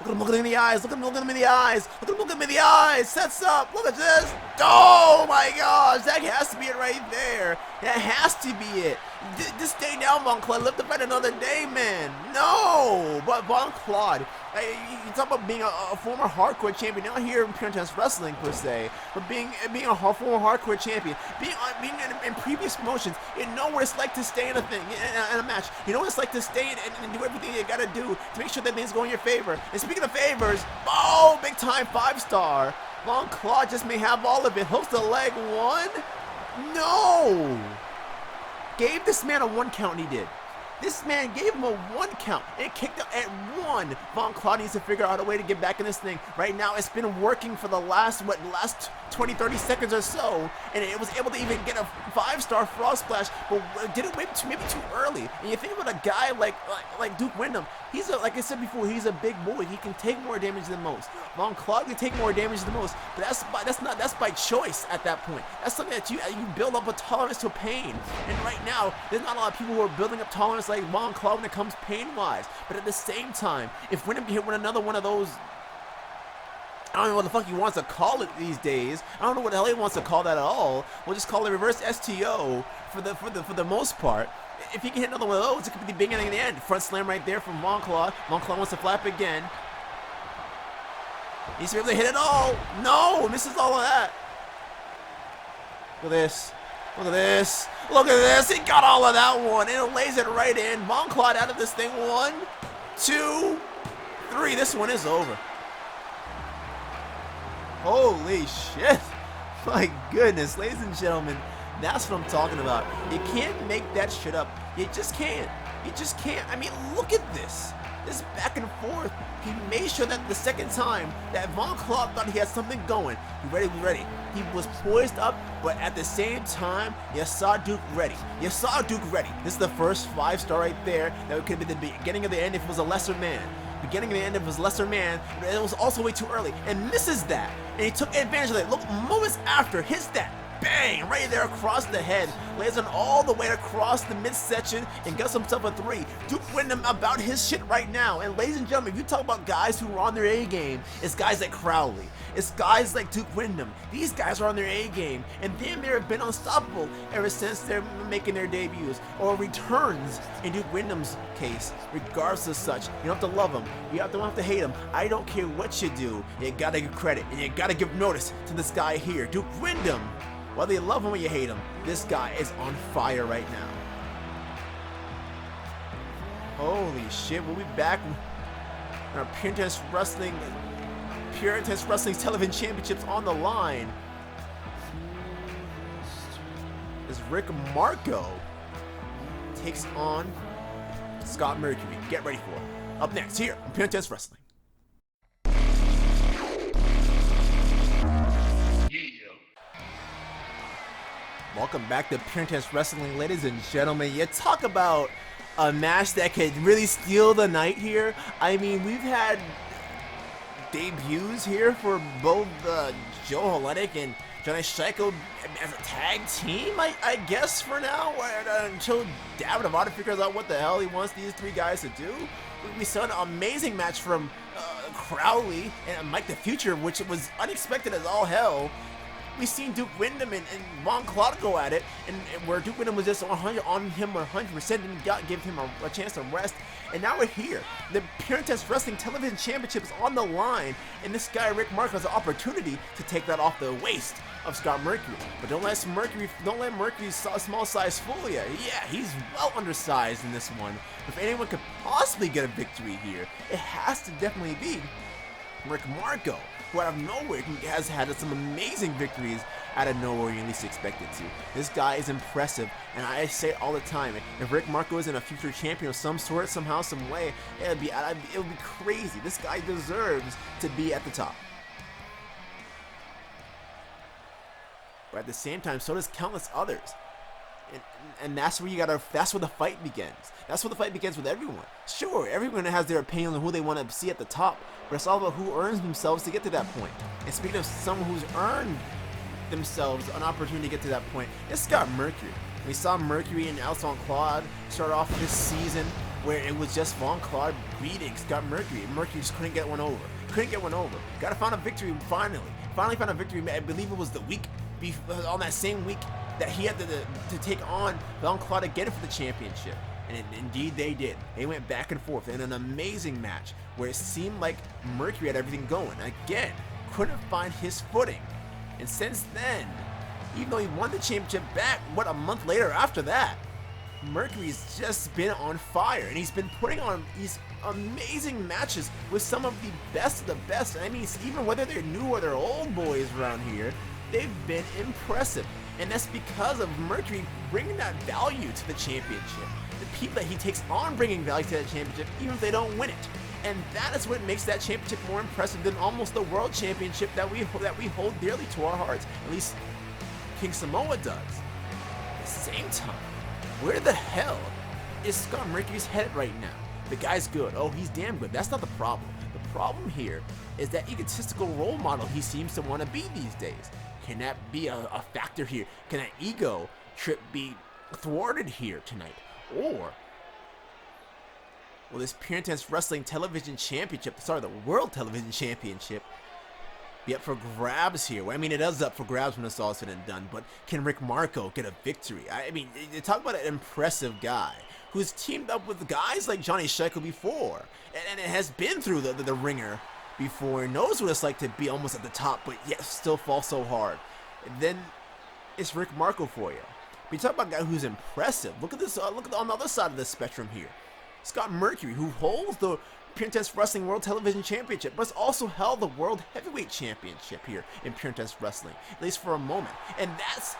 Speaker 1: Look at him in the eyes. Look at him in the eyes. Look at him in the eyes. Sets up. Look at this. Oh my gosh. That has to be it right there. That has to be it. Just stay down, Von Claude. Live to fight another day, man. No. But Von Claude, you talk about being a former hardcore champion, not here in Pure Intense Wrestling per se, but being a former hardcore champion, being in previous promotions, you know what it's like to stay in a thing, in a match. You know what it's like to stay and do everything you gotta do to make sure that things go in your favor. And speaking of favors, oh, big time 5-star. Von Claude just may have all of it. Hooks the leg one. No. Gave this man a 1 count, and he did. This man gave him a 1 count and kicked out at 1. Von Claude needs to figure out a way to get back in this thing. Right now, it's been working for the last 20, 30 seconds or so, and it was able to even get a 5-star Frost Splash, but did it maybe too early. And you think about a guy like Duke Wyndham, like I said before, he's a big boy. He can take more damage than most. Von Claude can take more damage than most, but that's by choice at that point. That's something that you build up a tolerance to pain. And right now, there's not a lot of people who are building up tolerance like Von Claude when it comes pain-wise. But at the same time, if Wyndham can hit with another one of those, I don't know what the fuck he wants to call it these days. I don't know what the hell he wants to call that at all. We'll just call it reverse STO for the most part. If he can hit another one of those, it could be the beginning and the end. Front slam right there from Von Claude. Von Claude wants to flap again. He's to be able to hit it all. No, misses all of that. Look at this. Look at this. Look at this. He got all of that one, and it lays it right in. Von Claude out of this thing. 1, 2, 3. This one is over. Holy shit. My goodness, ladies and gentlemen. That's what I'm talking about. You can't make that shit up. You just can't. You just can't. I mean, look at this. This back and forth. He made sure that the second time that Von Claude thought he had something going, he was ready. He was poised up, but at the same time, you saw Duke ready. You saw Duke ready. This is the first 5-star right there. That could be the beginning of the end if it was a lesser man. Beginning of the end if it was lesser man, but it was also way too early. And misses that. And he took advantage of that. Look, moments after, hits that. Bang! Right there across the head. Lays on all the way across the midsection and gets himself a 3. Duke Wyndham about his shit right now. And ladies and gentlemen, if you talk about guys who are on their A game, it's guys like Crowley. It's guys like Duke Wyndham. These guys are on their A game. And damn near have been unstoppable ever since they're making their debuts. Or returns in Duke Wyndham's case. Regardless of such, you don't have to love him. You don't have to hate him. I don't care what you do. You gotta give credit. And you gotta give notice to this guy here. Duke Wyndham. Whether you love him or you hate him, this guy is on fire right now. Holy shit, we'll be back in our Pure Intense Wrestling Television Championships on the line. As Rick Marco takes on Scott Mercury. Get ready for it. Up next here on Pure Intense Wrestling. Welcome back to Pure Intense Wrestling, ladies and gentlemen. You talk about a match that could really steal the night here. I mean, we've had debuts here for both Joe Hellenic and Johnny Scheiko as a tag team, I guess, for now, until David Avada figures out what the hell he wants these 3 guys to do. We saw an amazing match from Crowley and Mike the Future, which was unexpected as all hell. We've seen Duke Wyndham and Von Claude go at it, and where Duke Wyndham was just on him 100%, didn't give him a chance to rest. And now we're here. The Pure Intense Wrestling Television Championship is on the line, and this guy Rick Marco has an opportunity to take that off the waist of Scott Mercury. But don't let Mercury's small size fool you. Yeah, he's well undersized in this one. If anyone could possibly get a victory here, it has to definitely be Rick Marco, who out of nowhere has had some amazing victories out of nowhere you least expected to. This guy is impressive, and I say it all the time. If Rick Marco isn't a future champion of some sort, somehow, some way, it would be crazy. This guy deserves to be at the top. But at the same time, so does countless others. And that's where that's where the fight begins. That's where the fight begins with everyone. Sure, everyone has their opinion on who they want to see at the top, but it's all about who earns themselves to get to that point. And speaking of someone who's earned themselves an opportunity to get to that point, it's Scott Mercury. We saw Mercury and Von Claude start off this season where it was just Von Claude beating Scott Mercury. Mercury just couldn't get one over. Gotta find a victory finally. Finally found a victory. I believe it was the week on that same week that he had to take on Von Claude again for the championship. And indeed they did. They went back and forth in an amazing match where it seemed like Mercury had everything going. Again, couldn't find his footing. And since then, even though he won the championship back, a month later after that, Mercury's just been on fire. And he's been putting on these amazing matches with some of the best of the best. I mean, even whether they're new or they're old boys around here, they've been impressive. And that's because of Mercury bringing that value to the championship. The people that he takes on bringing value to that championship, even if they don't win it. And that is what makes that championship more impressive than almost the world championship that we hold dearly to our hearts. At least King Samoa does. At the same time, where the hell is Scott Mercury's head right now? The guy's good. Oh, he's damn good. That's not the problem. The problem here is that egotistical role model he seems to want to be these days. Can that be a factor here? Can that ego trip be thwarted here tonight? Or will this Pure Intense Wrestling Television Championship, the World Television Championship, be up for grabs here? Well, I mean, it is up for grabs when it's all said and done, but can Rick Marco get a victory? I mean, you talk about an impressive guy who's teamed up with guys like Johnny Scheiko before, and it has been through the ringer before, and knows what it's like to be almost at the top, but yet still fall so hard. And then it's Rick Marco for you. But you talk about a guy who's impressive. Look at this. Look on the other side of the spectrum here. Scott Mercury, who holds the Pure Intense Wrestling World Television Championship, but has also held the World Heavyweight Championship here in Pure Intense Wrestling, at least for a moment. And that's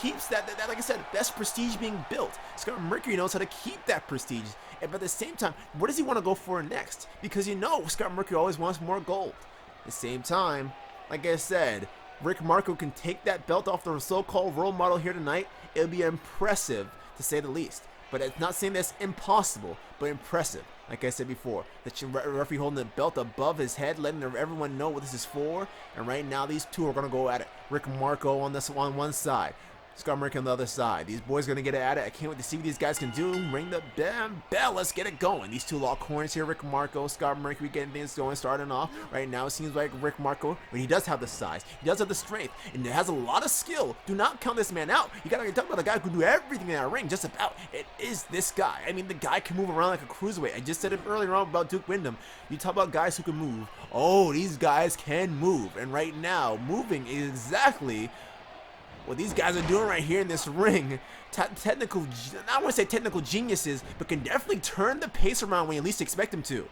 Speaker 1: keeps that, like I said, best prestige being built. Scott Mercury knows how to keep that prestige. But at the same time, what does he want to go for next? Because Scott Mercury always wants more gold. At the same time, like I said, Rick Marco can take that belt off the so-called role model here tonight. It'll be impressive, to say the least. But it's not saying that's impossible, but impressive. Like I said before, the referee holding the belt above his head, letting everyone know what this is for. And right now, these two are going to go at it. Rick Marco on one side, Scott Mercury on the other side. These boys going to get at it. I can't wait to see what these guys can do. Ring the damn bell. Let's get it going. These two lock corners here. Rick Marco, Scott Mercury getting things going, starting off. Right now, it seems like Rick Marco, but he does have the size. He does have the strength. And he has a lot of skill. Do not count this man out. You got to talk about the guy who can do everything in that ring. Just about. It is this guy. I mean, the guy can move around like a cruiserweight. I just said it earlier on about Duke Windham. You talk about guys who can move. Oh, these guys can move. And right now, moving is exactly what these guys are doing right here in this ring. I don't want to say technical geniuses, but can definitely turn the pace around when you least expect them to.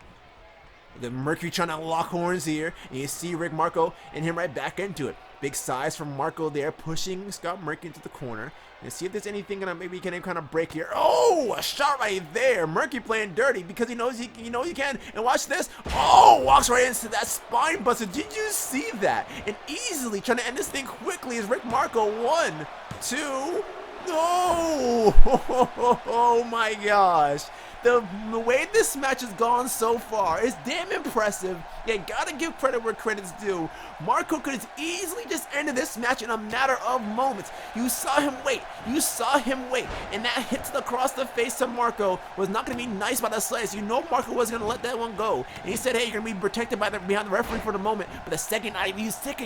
Speaker 1: The Mercury trying to lock horns here, and you see Rick Marco and him right back into it. Big size from Marco there, pushing Scott Mercury into the corner. And see if there's anything gonna maybe can kind of break here. Oh, a shot right there. Mercury playing dirty because he knows he can. And watch this. Oh, walks right into that spine buster. Did you see that? And easily trying to end this thing quickly is Rick Marco. 1, 2. No! Oh my gosh. The way this match has gone so far is damn impressive. You gotta give credit where credit's due. Marco could have easily just ended this match in a matter of moments. You saw him wait. And that hit across the face to Marco was not gonna be nice by the slightest. Marco wasn't gonna let that one go. And he said, hey, you're gonna be protected behind the referee for the moment. But the second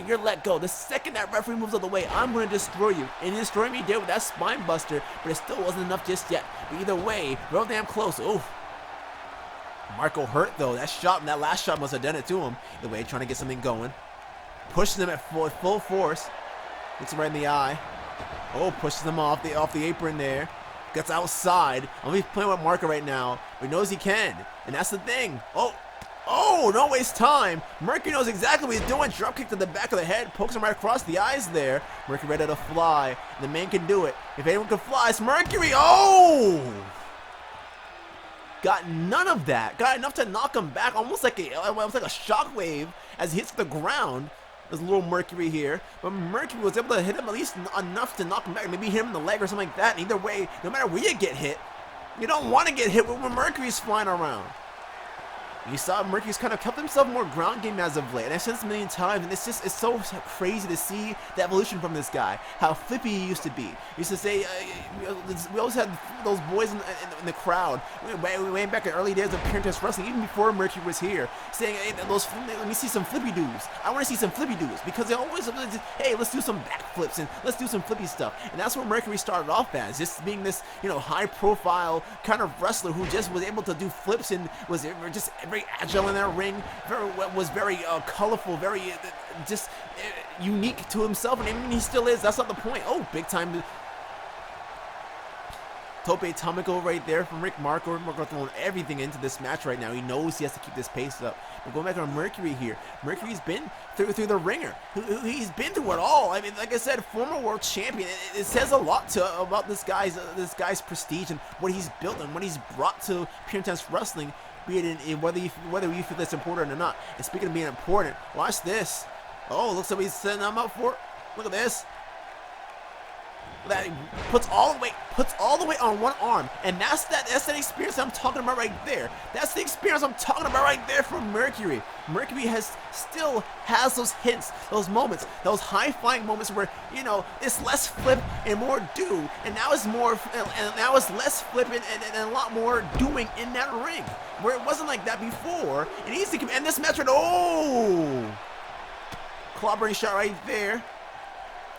Speaker 1: you're let go. The second that referee moves out of the way, I'm gonna destroy you. And destroying me did with that spine buster, but it still wasn't enough just yet. But either way, real damn close. Oof. Marco hurt though. That last shot must have done it to him. The way trying to get something going. Pushes him at full force. Hits him right in the eye. Oh, pushes him off the apron there. Gets outside. I'm playing with Marco right now. But he knows he can. And that's the thing. Oh, don't waste time. Mercury knows exactly what he's doing. Drop kick to the back of the head. Pokes him right across the eyes there. Mercury ready to fly. The man can do it. If anyone can fly, it's Mercury. Oh! Got none of that. Got enough to knock him back, almost like a shockwave as he hits the ground. There's a little Mercury here, but Mercury was able to hit him at least enough to knock him back. Maybe hit him in the leg or something like that. And either way, no matter where you get hit, you don't want to get hit when Mercury's flying around. You saw Mercury's kind of kept himself more ground game as of late, and I've said this a million times, and it's so crazy to see the evolution from this guy, how flippy he used to be. He used to say, we always had those boys in the crowd, way back in the early days of Pure Intense Wrestling, even before Mercury was here, saying, hey, let me see some flippy dudes. I want to see some flippy dudes, because they always, hey, let's do some backflips, and let's do some flippy stuff. And that's what Mercury started off as, just being this, high-profile kind of wrestler who just was able to do flips and was just very agile in that ring, was very colorful, very just unique to himself, and I mean, he still is. That's not the point. Oh, big time Tope Atomico right there from Rick Marco. Rick Marco throwing everything into this match right now. He knows he has to keep this pace up. But going back on Mercury here, Mercury's been through the ringer. He's been through it all. I mean, like I said, former world champion. It says a lot about this guy's prestige and what he's built and what he's brought to Pure Intense Wrestling. Be it in whether you feel that's important or not. And speaking of being important, watch this. Oh, looks like he's setting him up for it. Look at this. That puts all the weight on one arm, and that's that experience I'm talking about right there. That's the experience I'm talking about right there from Mercury. Mercury still has those hints, those moments, those high-flying moments where it's less flip and more do, and now it's less flip and a lot more doing in that ring, where it wasn't like that before. And he's to end this match with clobbering shot right there.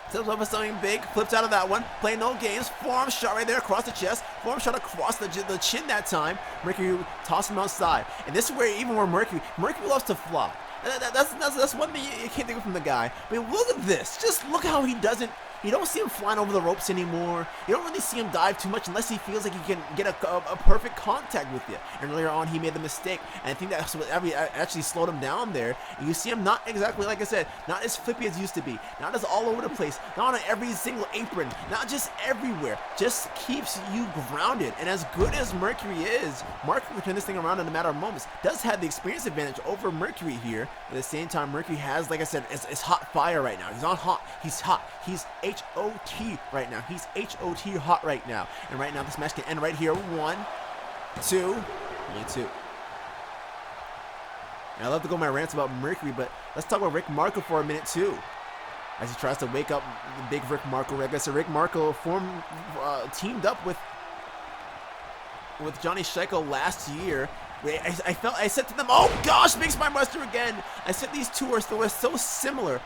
Speaker 1: Steps up for something big, flips out of that one, playing no games, forearm shot right there across the chest, forearm shot across the chin that time. Mercury tossed him outside. And this is where Mercury loves to fly. That's one thing you can't think of from the guy. I mean, look at this. Just look how he doesn't You don't see him flying over the ropes anymore. You don't really see him dive too much unless he feels like he can get a perfect contact with you. And earlier on, he made the mistake, and I think that's what actually slowed him down there. And you see him not exactly, like I said, not as flippy as he used to be, not as all over the place, not on every single apron, not just everywhere, just keeps you grounded. And as good as Mercury is, Mark can turn this thing around in a matter of moments. Does have the experience advantage over Mercury here. At the same time, Mercury has, like I said, it's hot fire right now. He's on hot. He's hot. He's H-O-T right now. He's H-O-T hot right now. And right now, this match can end right here. 1, 2, only 2. And I love to go my rants about Mercury, but let's talk about Rick Marco for a minute too. As he tries to wake up the big Rick Marco. Like I said, Rick Marco teamed up with Johnny Sheiko last year. I said to them, oh gosh, Big Spine Buster again. I said these two are so similar,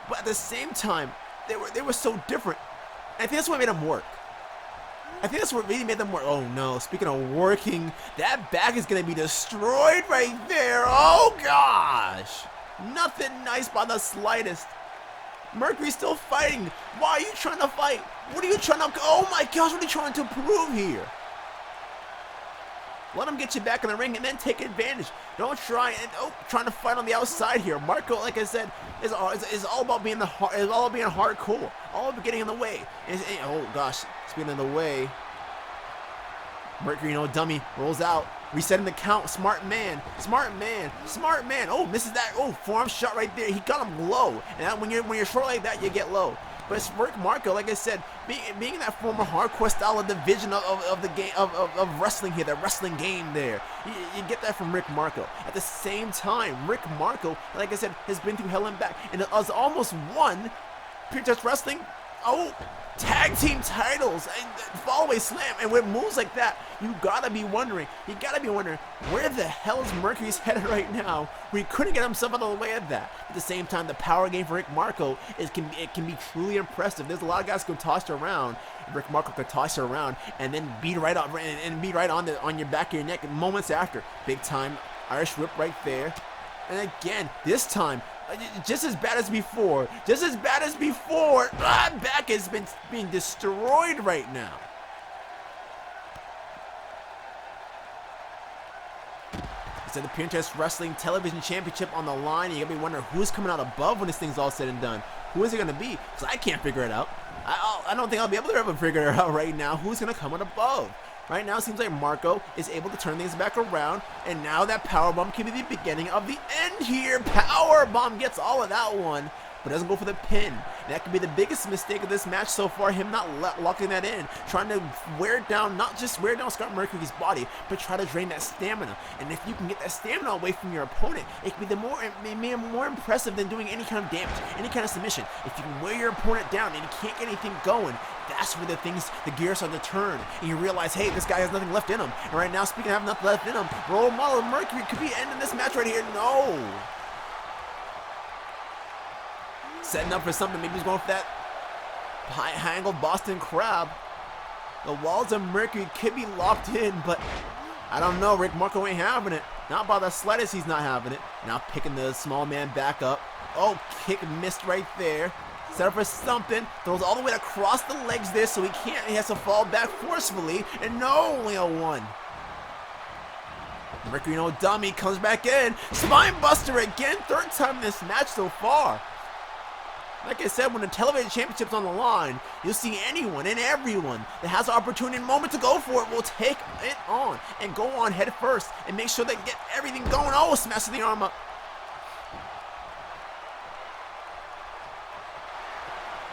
Speaker 1: but at the same time, they were so different. And I think that's what made them work. I think that's what really made them work. Oh no, speaking of working, that back is gonna be destroyed right there. Oh gosh, nothing nice by the slightest. Mercury's still fighting. Why are you trying to fight? What are you trying to, oh my gosh, what are you trying to prove here? Let him get you back in the ring and then take advantage. Don't try and trying to fight on the outside here. Marco, like I said, is all about being hardcore, all about getting in the way. Oh gosh, speaking of the way, Mercury, dummy, rolls out, resetting the count. Smart man. Oh, misses that. Oh, forearm shot right there. He got him low, and when you're short like that, you get low. But it's Rick Marco, like I said, being in that former hardcore style of division of the game of wrestling here, that wrestling game there. You get that from Rick Marco. At the same time, Rick Marco, like I said, has been through hell and back, and has almost won Pure Touch Wrestling. Oh, tag team titles and fallaway slam, and with moves like that, you gotta be wondering where the hell is Mercury's headed right now, where he couldn't get himself out of the way of that. At the same time, the power game for Rick Marco can be truly impressive. There's a lot of guys who can toss you around. Rick Marco could toss you around and then beat right on your back of your neck moments after. Big time Irish whip right there. And again, this time, just as bad as before. Back has been being destroyed right now. So the Pure Touch Wrestling Television Championship on the line. You gotta be wondering who's coming out above when this thing's all said and done. Who is it gonna be? Because I can't figure it out. I don't think I'll be able to ever figure it out right now. Who's gonna come out above? Right now, it seems like Marco is able to turn things back around, and now that powerbomb can be the beginning of the end here. Powerbomb gets all of that one, but doesn't go for the pin. And that could be the biggest mistake of this match so far, him not locking that in, trying to wear down, not just wear down Scott Mercury's body, but try to drain that stamina. And if you can get that stamina away from your opponent, it can be more impressive than doing any kind of damage, any kind of submission. If you can wear your opponent down and you can't get anything going, that's where the gears start to turn, and you realize, hey, this guy has nothing left in him. And right now, speaking of having nothing left in him, role model Mercury could be ending this match right here. No. Setting up for something. Maybe he's going for that high-angled Boston Crab. The walls of Mercury could be locked in, but I don't know. Rick Marco ain't having it. Not by the slightest, he's not having it. Now picking the small man back up. Oh, kick missed right there. Set up for something. Throws all the way across the legs there, so he can't. He has to fall back forcefully. And no, only a 1. Mercury, no dummy, comes back in. Spine Buster again. 3rd time in this match so far. Like I said, when the television championship's on the line, you'll see anyone and everyone that has the opportunity and moment to go for it will take it on and go on head first and make sure they get everything going. Oh, smashing the arm up.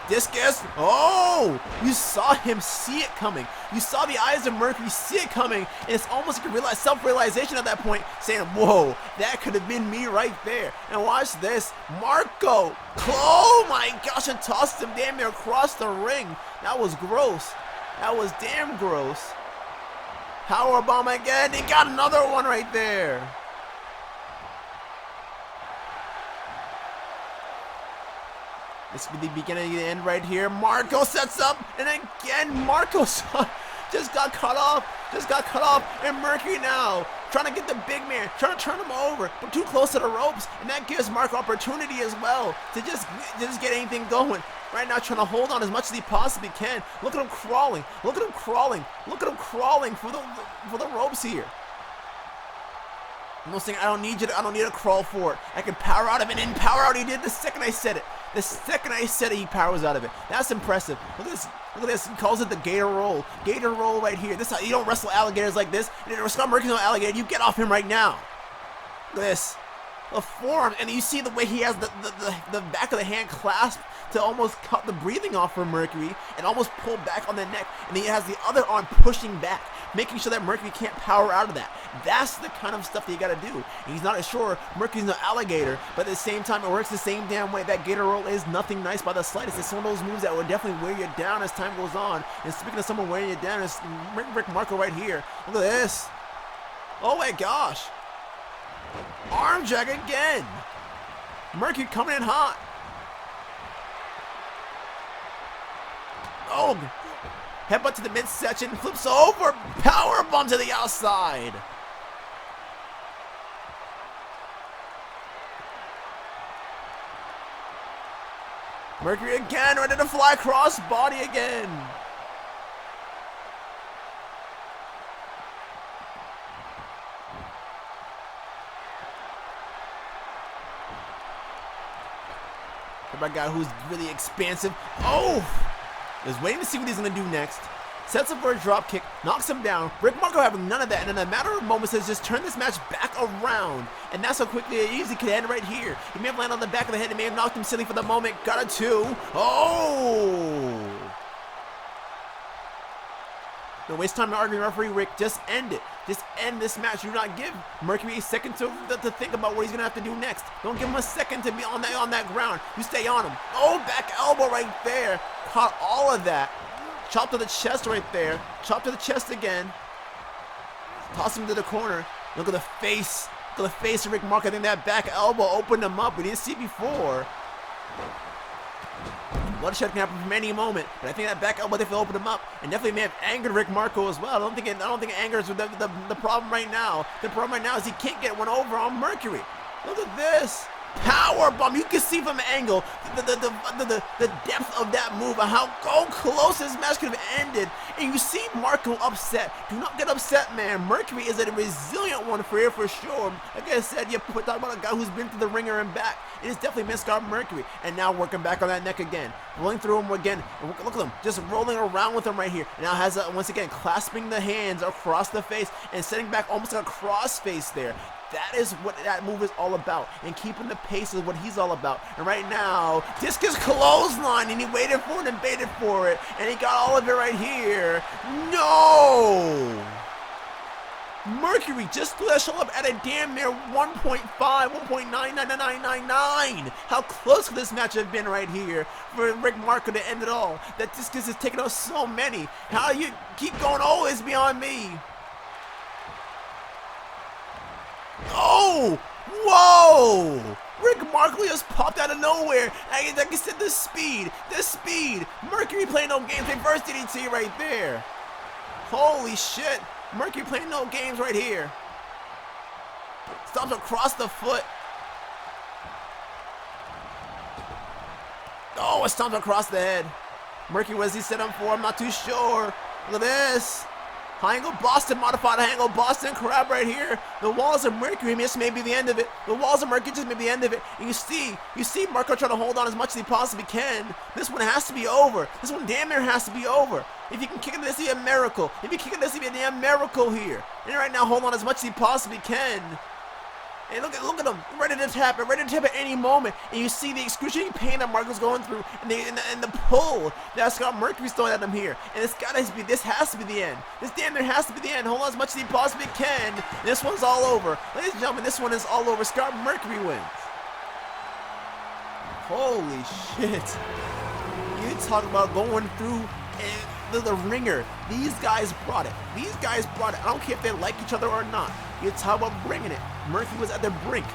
Speaker 1: Discus. Oh, you saw him see it coming. You saw the eyes of Mercury see it coming, and it's almost like a self-realization at that point, saying, whoa, that could have been me right there. And watch this. Marco. Oh my gosh, and tossed him damn near across the ring. That was gross. That was damn gross. Powerbomb again. He got another one right there. This will be the beginning of the end right here. Marco sets up, and again, Marco just got cut off. And Mercury now trying to get the big man, trying to turn him over, but too close to the ropes, and that gives Marco opportunity as well to just get anything going. Right now, trying to hold on as much as he possibly can. Look at him crawling. Look at him crawling. Look at him crawling for the ropes here. I'm saying I don't need to crawl for it. I can power out of it, and power out he did the second I said it. The second I said it, he powers out of it. That's impressive. Look at this. Look at this. He calls it the gator roll. Gator roll right here. This you don't wrestle alligators like this. Scott Mercury's no alligator. You get off him right now. Look at this. The forearm, and you see the way he has the back of the hand clasped to almost cut the breathing off from Mercury and almost pull back on the neck, and he has the other arm pushing back, making sure that Mercury can't power out of that. That's the kind of stuff that you gotta do. And he's not as sure Mercury's no alligator, but at the same time, it works the same damn way. That gator roll is nothing nice by the slightest. It's one of those moves that will definitely wear you down as time goes on. And speaking of someone wearing you down, it's Rick Marco right here. Look at this. Oh my gosh. Arm drag again. Mercury coming in hot. Oh, headbutt to the midsection, flips over, power bomb to the outside. Mercury again, ready to fly cross body again. My guy who's really expansive. Oh! Is waiting to see what he's going to do next. Sets up for a drop kick, knocks him down. Rick Marco having none of that, and in a matter of moments has just turned this match back around. And that's how quickly and easy it could end right here. He may have landed on the back of the head, he may have knocked him silly for the moment. Got a 2. Oh! Don't waste time to argue with referee Rick. Just end it. Just end this match. Do not give Mercury a second to think about what he's gonna have to do next. Don't give him a second to be on that ground. You stay on him. Oh, back elbow right there. Caught all of that. Chop to the chest right there. Chop to the chest again. Toss him to the corner. Look at the face. Look at the face of Rick Marco. I think that back elbow opened him up. We didn't see before. Bloodshed can happen from any moment, but I think that back elbow definitely opened him up, and definitely may have angered Rick Marco as well. I don't think it angers the problem right now. The problem right now is he can't get one over on Mercury. Look at this. Power bomb. You can see from the angle the depth of that move and how close this match could have ended. And you see Marco upset. Do not get upset, man. Mercury is a resilient one for here for sure. Like I said, you're talking about a guy who's been through the ringer and back. It is definitely been Scott Mercury. And now working back on that neck again. Rolling through him again. And look at him. Just rolling around with him right here. And now has once again clasping the hands across the face and setting back almost like a cross face there. That is what that move is all about, and keeping the pace is what he's all about. And right now, discus clothesline, and he waited for it and baited for it, and he got all of it right here. No! Mercury just threw that show up at a damn near 1.5, 1.99999. How close could this match have been right here for Rick Marco to end it all? That discus has taken out so many. How you keep going always beyond me. Oh! Whoa! Rick Marco just popped out of nowhere. Like I said, the speed. Mercury playing no games. Reverse DDT right there. Holy shit. Mercury playing no games right here. Stomps across the foot. Oh, it stomps across the head. Mercury, what does he set up for? I'm not too sure. Look at this. High angle Boston, modified high angle Boston crab right here. The walls of Mercury, this may be the end of it. The walls of Mercury just may be the end of it. And you see Marco trying to hold on as much as he possibly can. This one has to be over. This one damn near has to be over. If you can kick it, this will be a miracle. If you kick it, this will be a damn miracle here. And right now, hold on as much as he possibly can. And look at him, ready to tap at any moment. And you see the excruciating pain that Marco's going through, and the pull that Scott Mercury's throwing at him here. And this has to be the end. This damn near has to be the end. Hold on as much as he possibly can. And this one's all over. Ladies and gentlemen, this one is all over. Scott Mercury wins. Holy shit. You talk about going through the ringer. These guys brought it. I don't care if they like each other or not. You talk about bringing it. Mercury was at the brink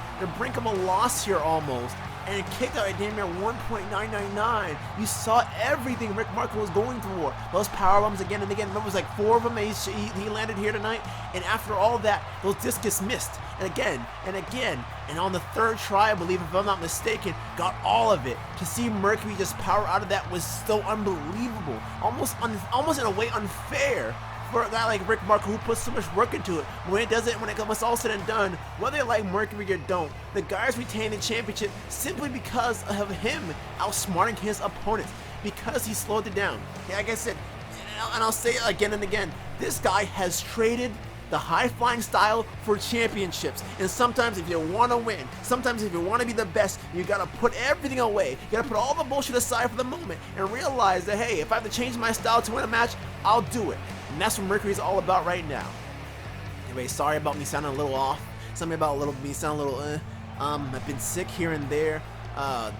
Speaker 1: of a loss here almost. and kicked out at damn near 1.999. You saw everything Rick Marco was going for. Those power bombs again and again. Remember, it was like 4 of them that he landed here tonight. And after all that, those discus missed. And again, and again. And on the 3rd try, I believe, if I'm not mistaken, got all of it. To see Mercury just power out of that was so unbelievable. Almost in a way unfair for a guy like Rick Marco who puts so much work into it. When it comes all said and done, whether you like Mercury or don't, the guys retain the championship simply because of him outsmarting his opponents, because he slowed it down. Yeah, like I said, and I'll say it again and again, this guy has traded the high-flying style for championships. And sometimes if you want to win, sometimes if you want to be the best, you got to put everything away. You got to put all the bullshit aside for the moment and realize that, hey, if I have to change my style to win a match, I'll do it. And that's what Mercury's all about right now. Anyway, sorry about me sounding a little off. Something about me sounding a little I've been sick here and there.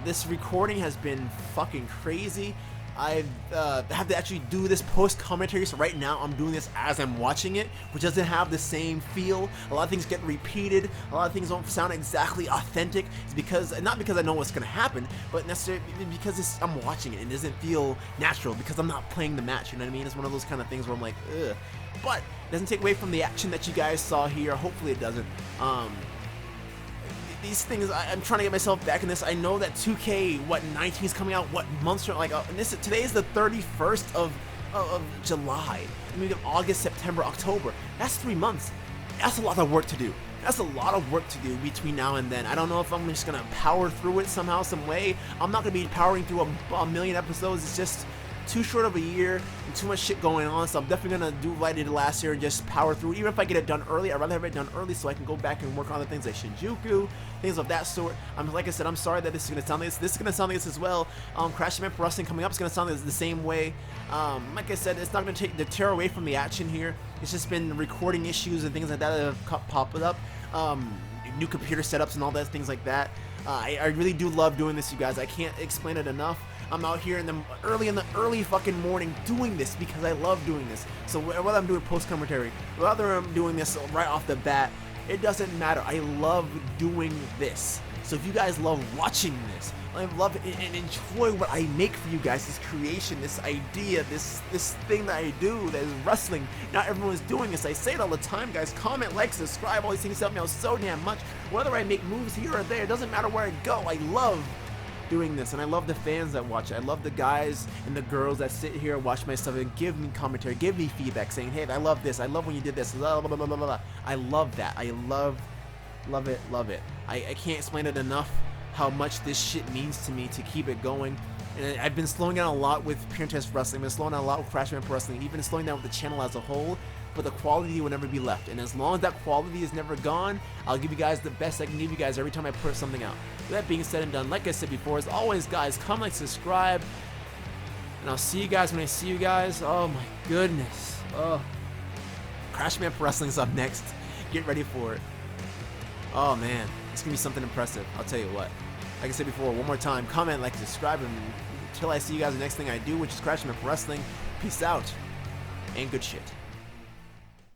Speaker 1: This recording has been fucking crazy. I have to actually do this post-commentary, so right now I'm doing this as I'm watching it, which doesn't have the same feel. A lot of things get repeated. A lot of things don't sound exactly authentic. It's because, not because I know what's going to happen, but necessarily because I'm watching it and it doesn't feel natural because I'm not playing the match, you know what I mean? It's one of those kind of things where I'm like, ugh. But it doesn't take away from the action that you guys saw here. Hopefully it doesn't. These things, I'm trying to get myself back in this. I know that 2K, 19 is coming out, what months are like, and today is the 31st of July. I mean, August, September, October. That's 3 months. That's a lot of work to do. That's a lot of work to do between now and then. I don't know if I'm just gonna power through it somehow, some way. I'm not gonna be powering through a million episodes. It's just too short of a year and too much shit going on, so I'm definitely gonna do what I did last year and just power through it. Even if I get it done early, I'd rather have it done early so I can go back and work on the things like Shinjuku, things of that sort. Like I said, I'm sorry that this is gonna sound like this. This is gonna sound like this as well. Crash Event Pro Wrestling coming up is gonna sound like the same way. Like I said, it's not gonna deter away from the action here. It's just been recording issues and things like that that have popped up. New computer setups and all that, things like that. I really do love doing this, you guys. I can't explain it enough. I'm out here in the early fucking morning doing this because I love doing this. So whether I'm doing post commentary, whether I'm doing this right off the bat, it doesn't matter. I love doing this. So if you guys love watching this, I love it and enjoy what I make for you guys, this creation, this idea, this thing that I do, that is wrestling. Not everyone's doing this. I say it all the time, guys. Comment, like, subscribe. All these things help me out so damn much. Whether I make moves here or there, it doesn't matter where I go. I love doing this, and I love the fans that watch it. I love the guys and the girls that sit here and watch my stuff and give me commentary, give me feedback, saying, hey, I love this, I love when you did this, blah, blah, blah, blah, blah. I love that. I love it. I can't explain it enough how much this shit means to me to keep it going. And I've been slowing down a lot with Pure Test Wrestling, I've been slowing down a lot with Crash Event Pro Wrestling, even slowing down with the channel as a whole, but the quality will never be left. And as long as that quality is never gone, I'll give you guys the best I can give you guys every time I put something out. With that being said and done, like I said before, as always, guys, comment, like, subscribe, and I'll see you guys when I see you guys. Oh my goodness. Oh, Crash Event Pro Wrestling's up next. Get ready for it. Oh man, it's gonna be something impressive. I'll tell you what. Like I said before, one more time, comment, like, subscribe, and until I see you guys the next thing I do, which is Crash Event Pro Wrestling. Peace out, and good shit.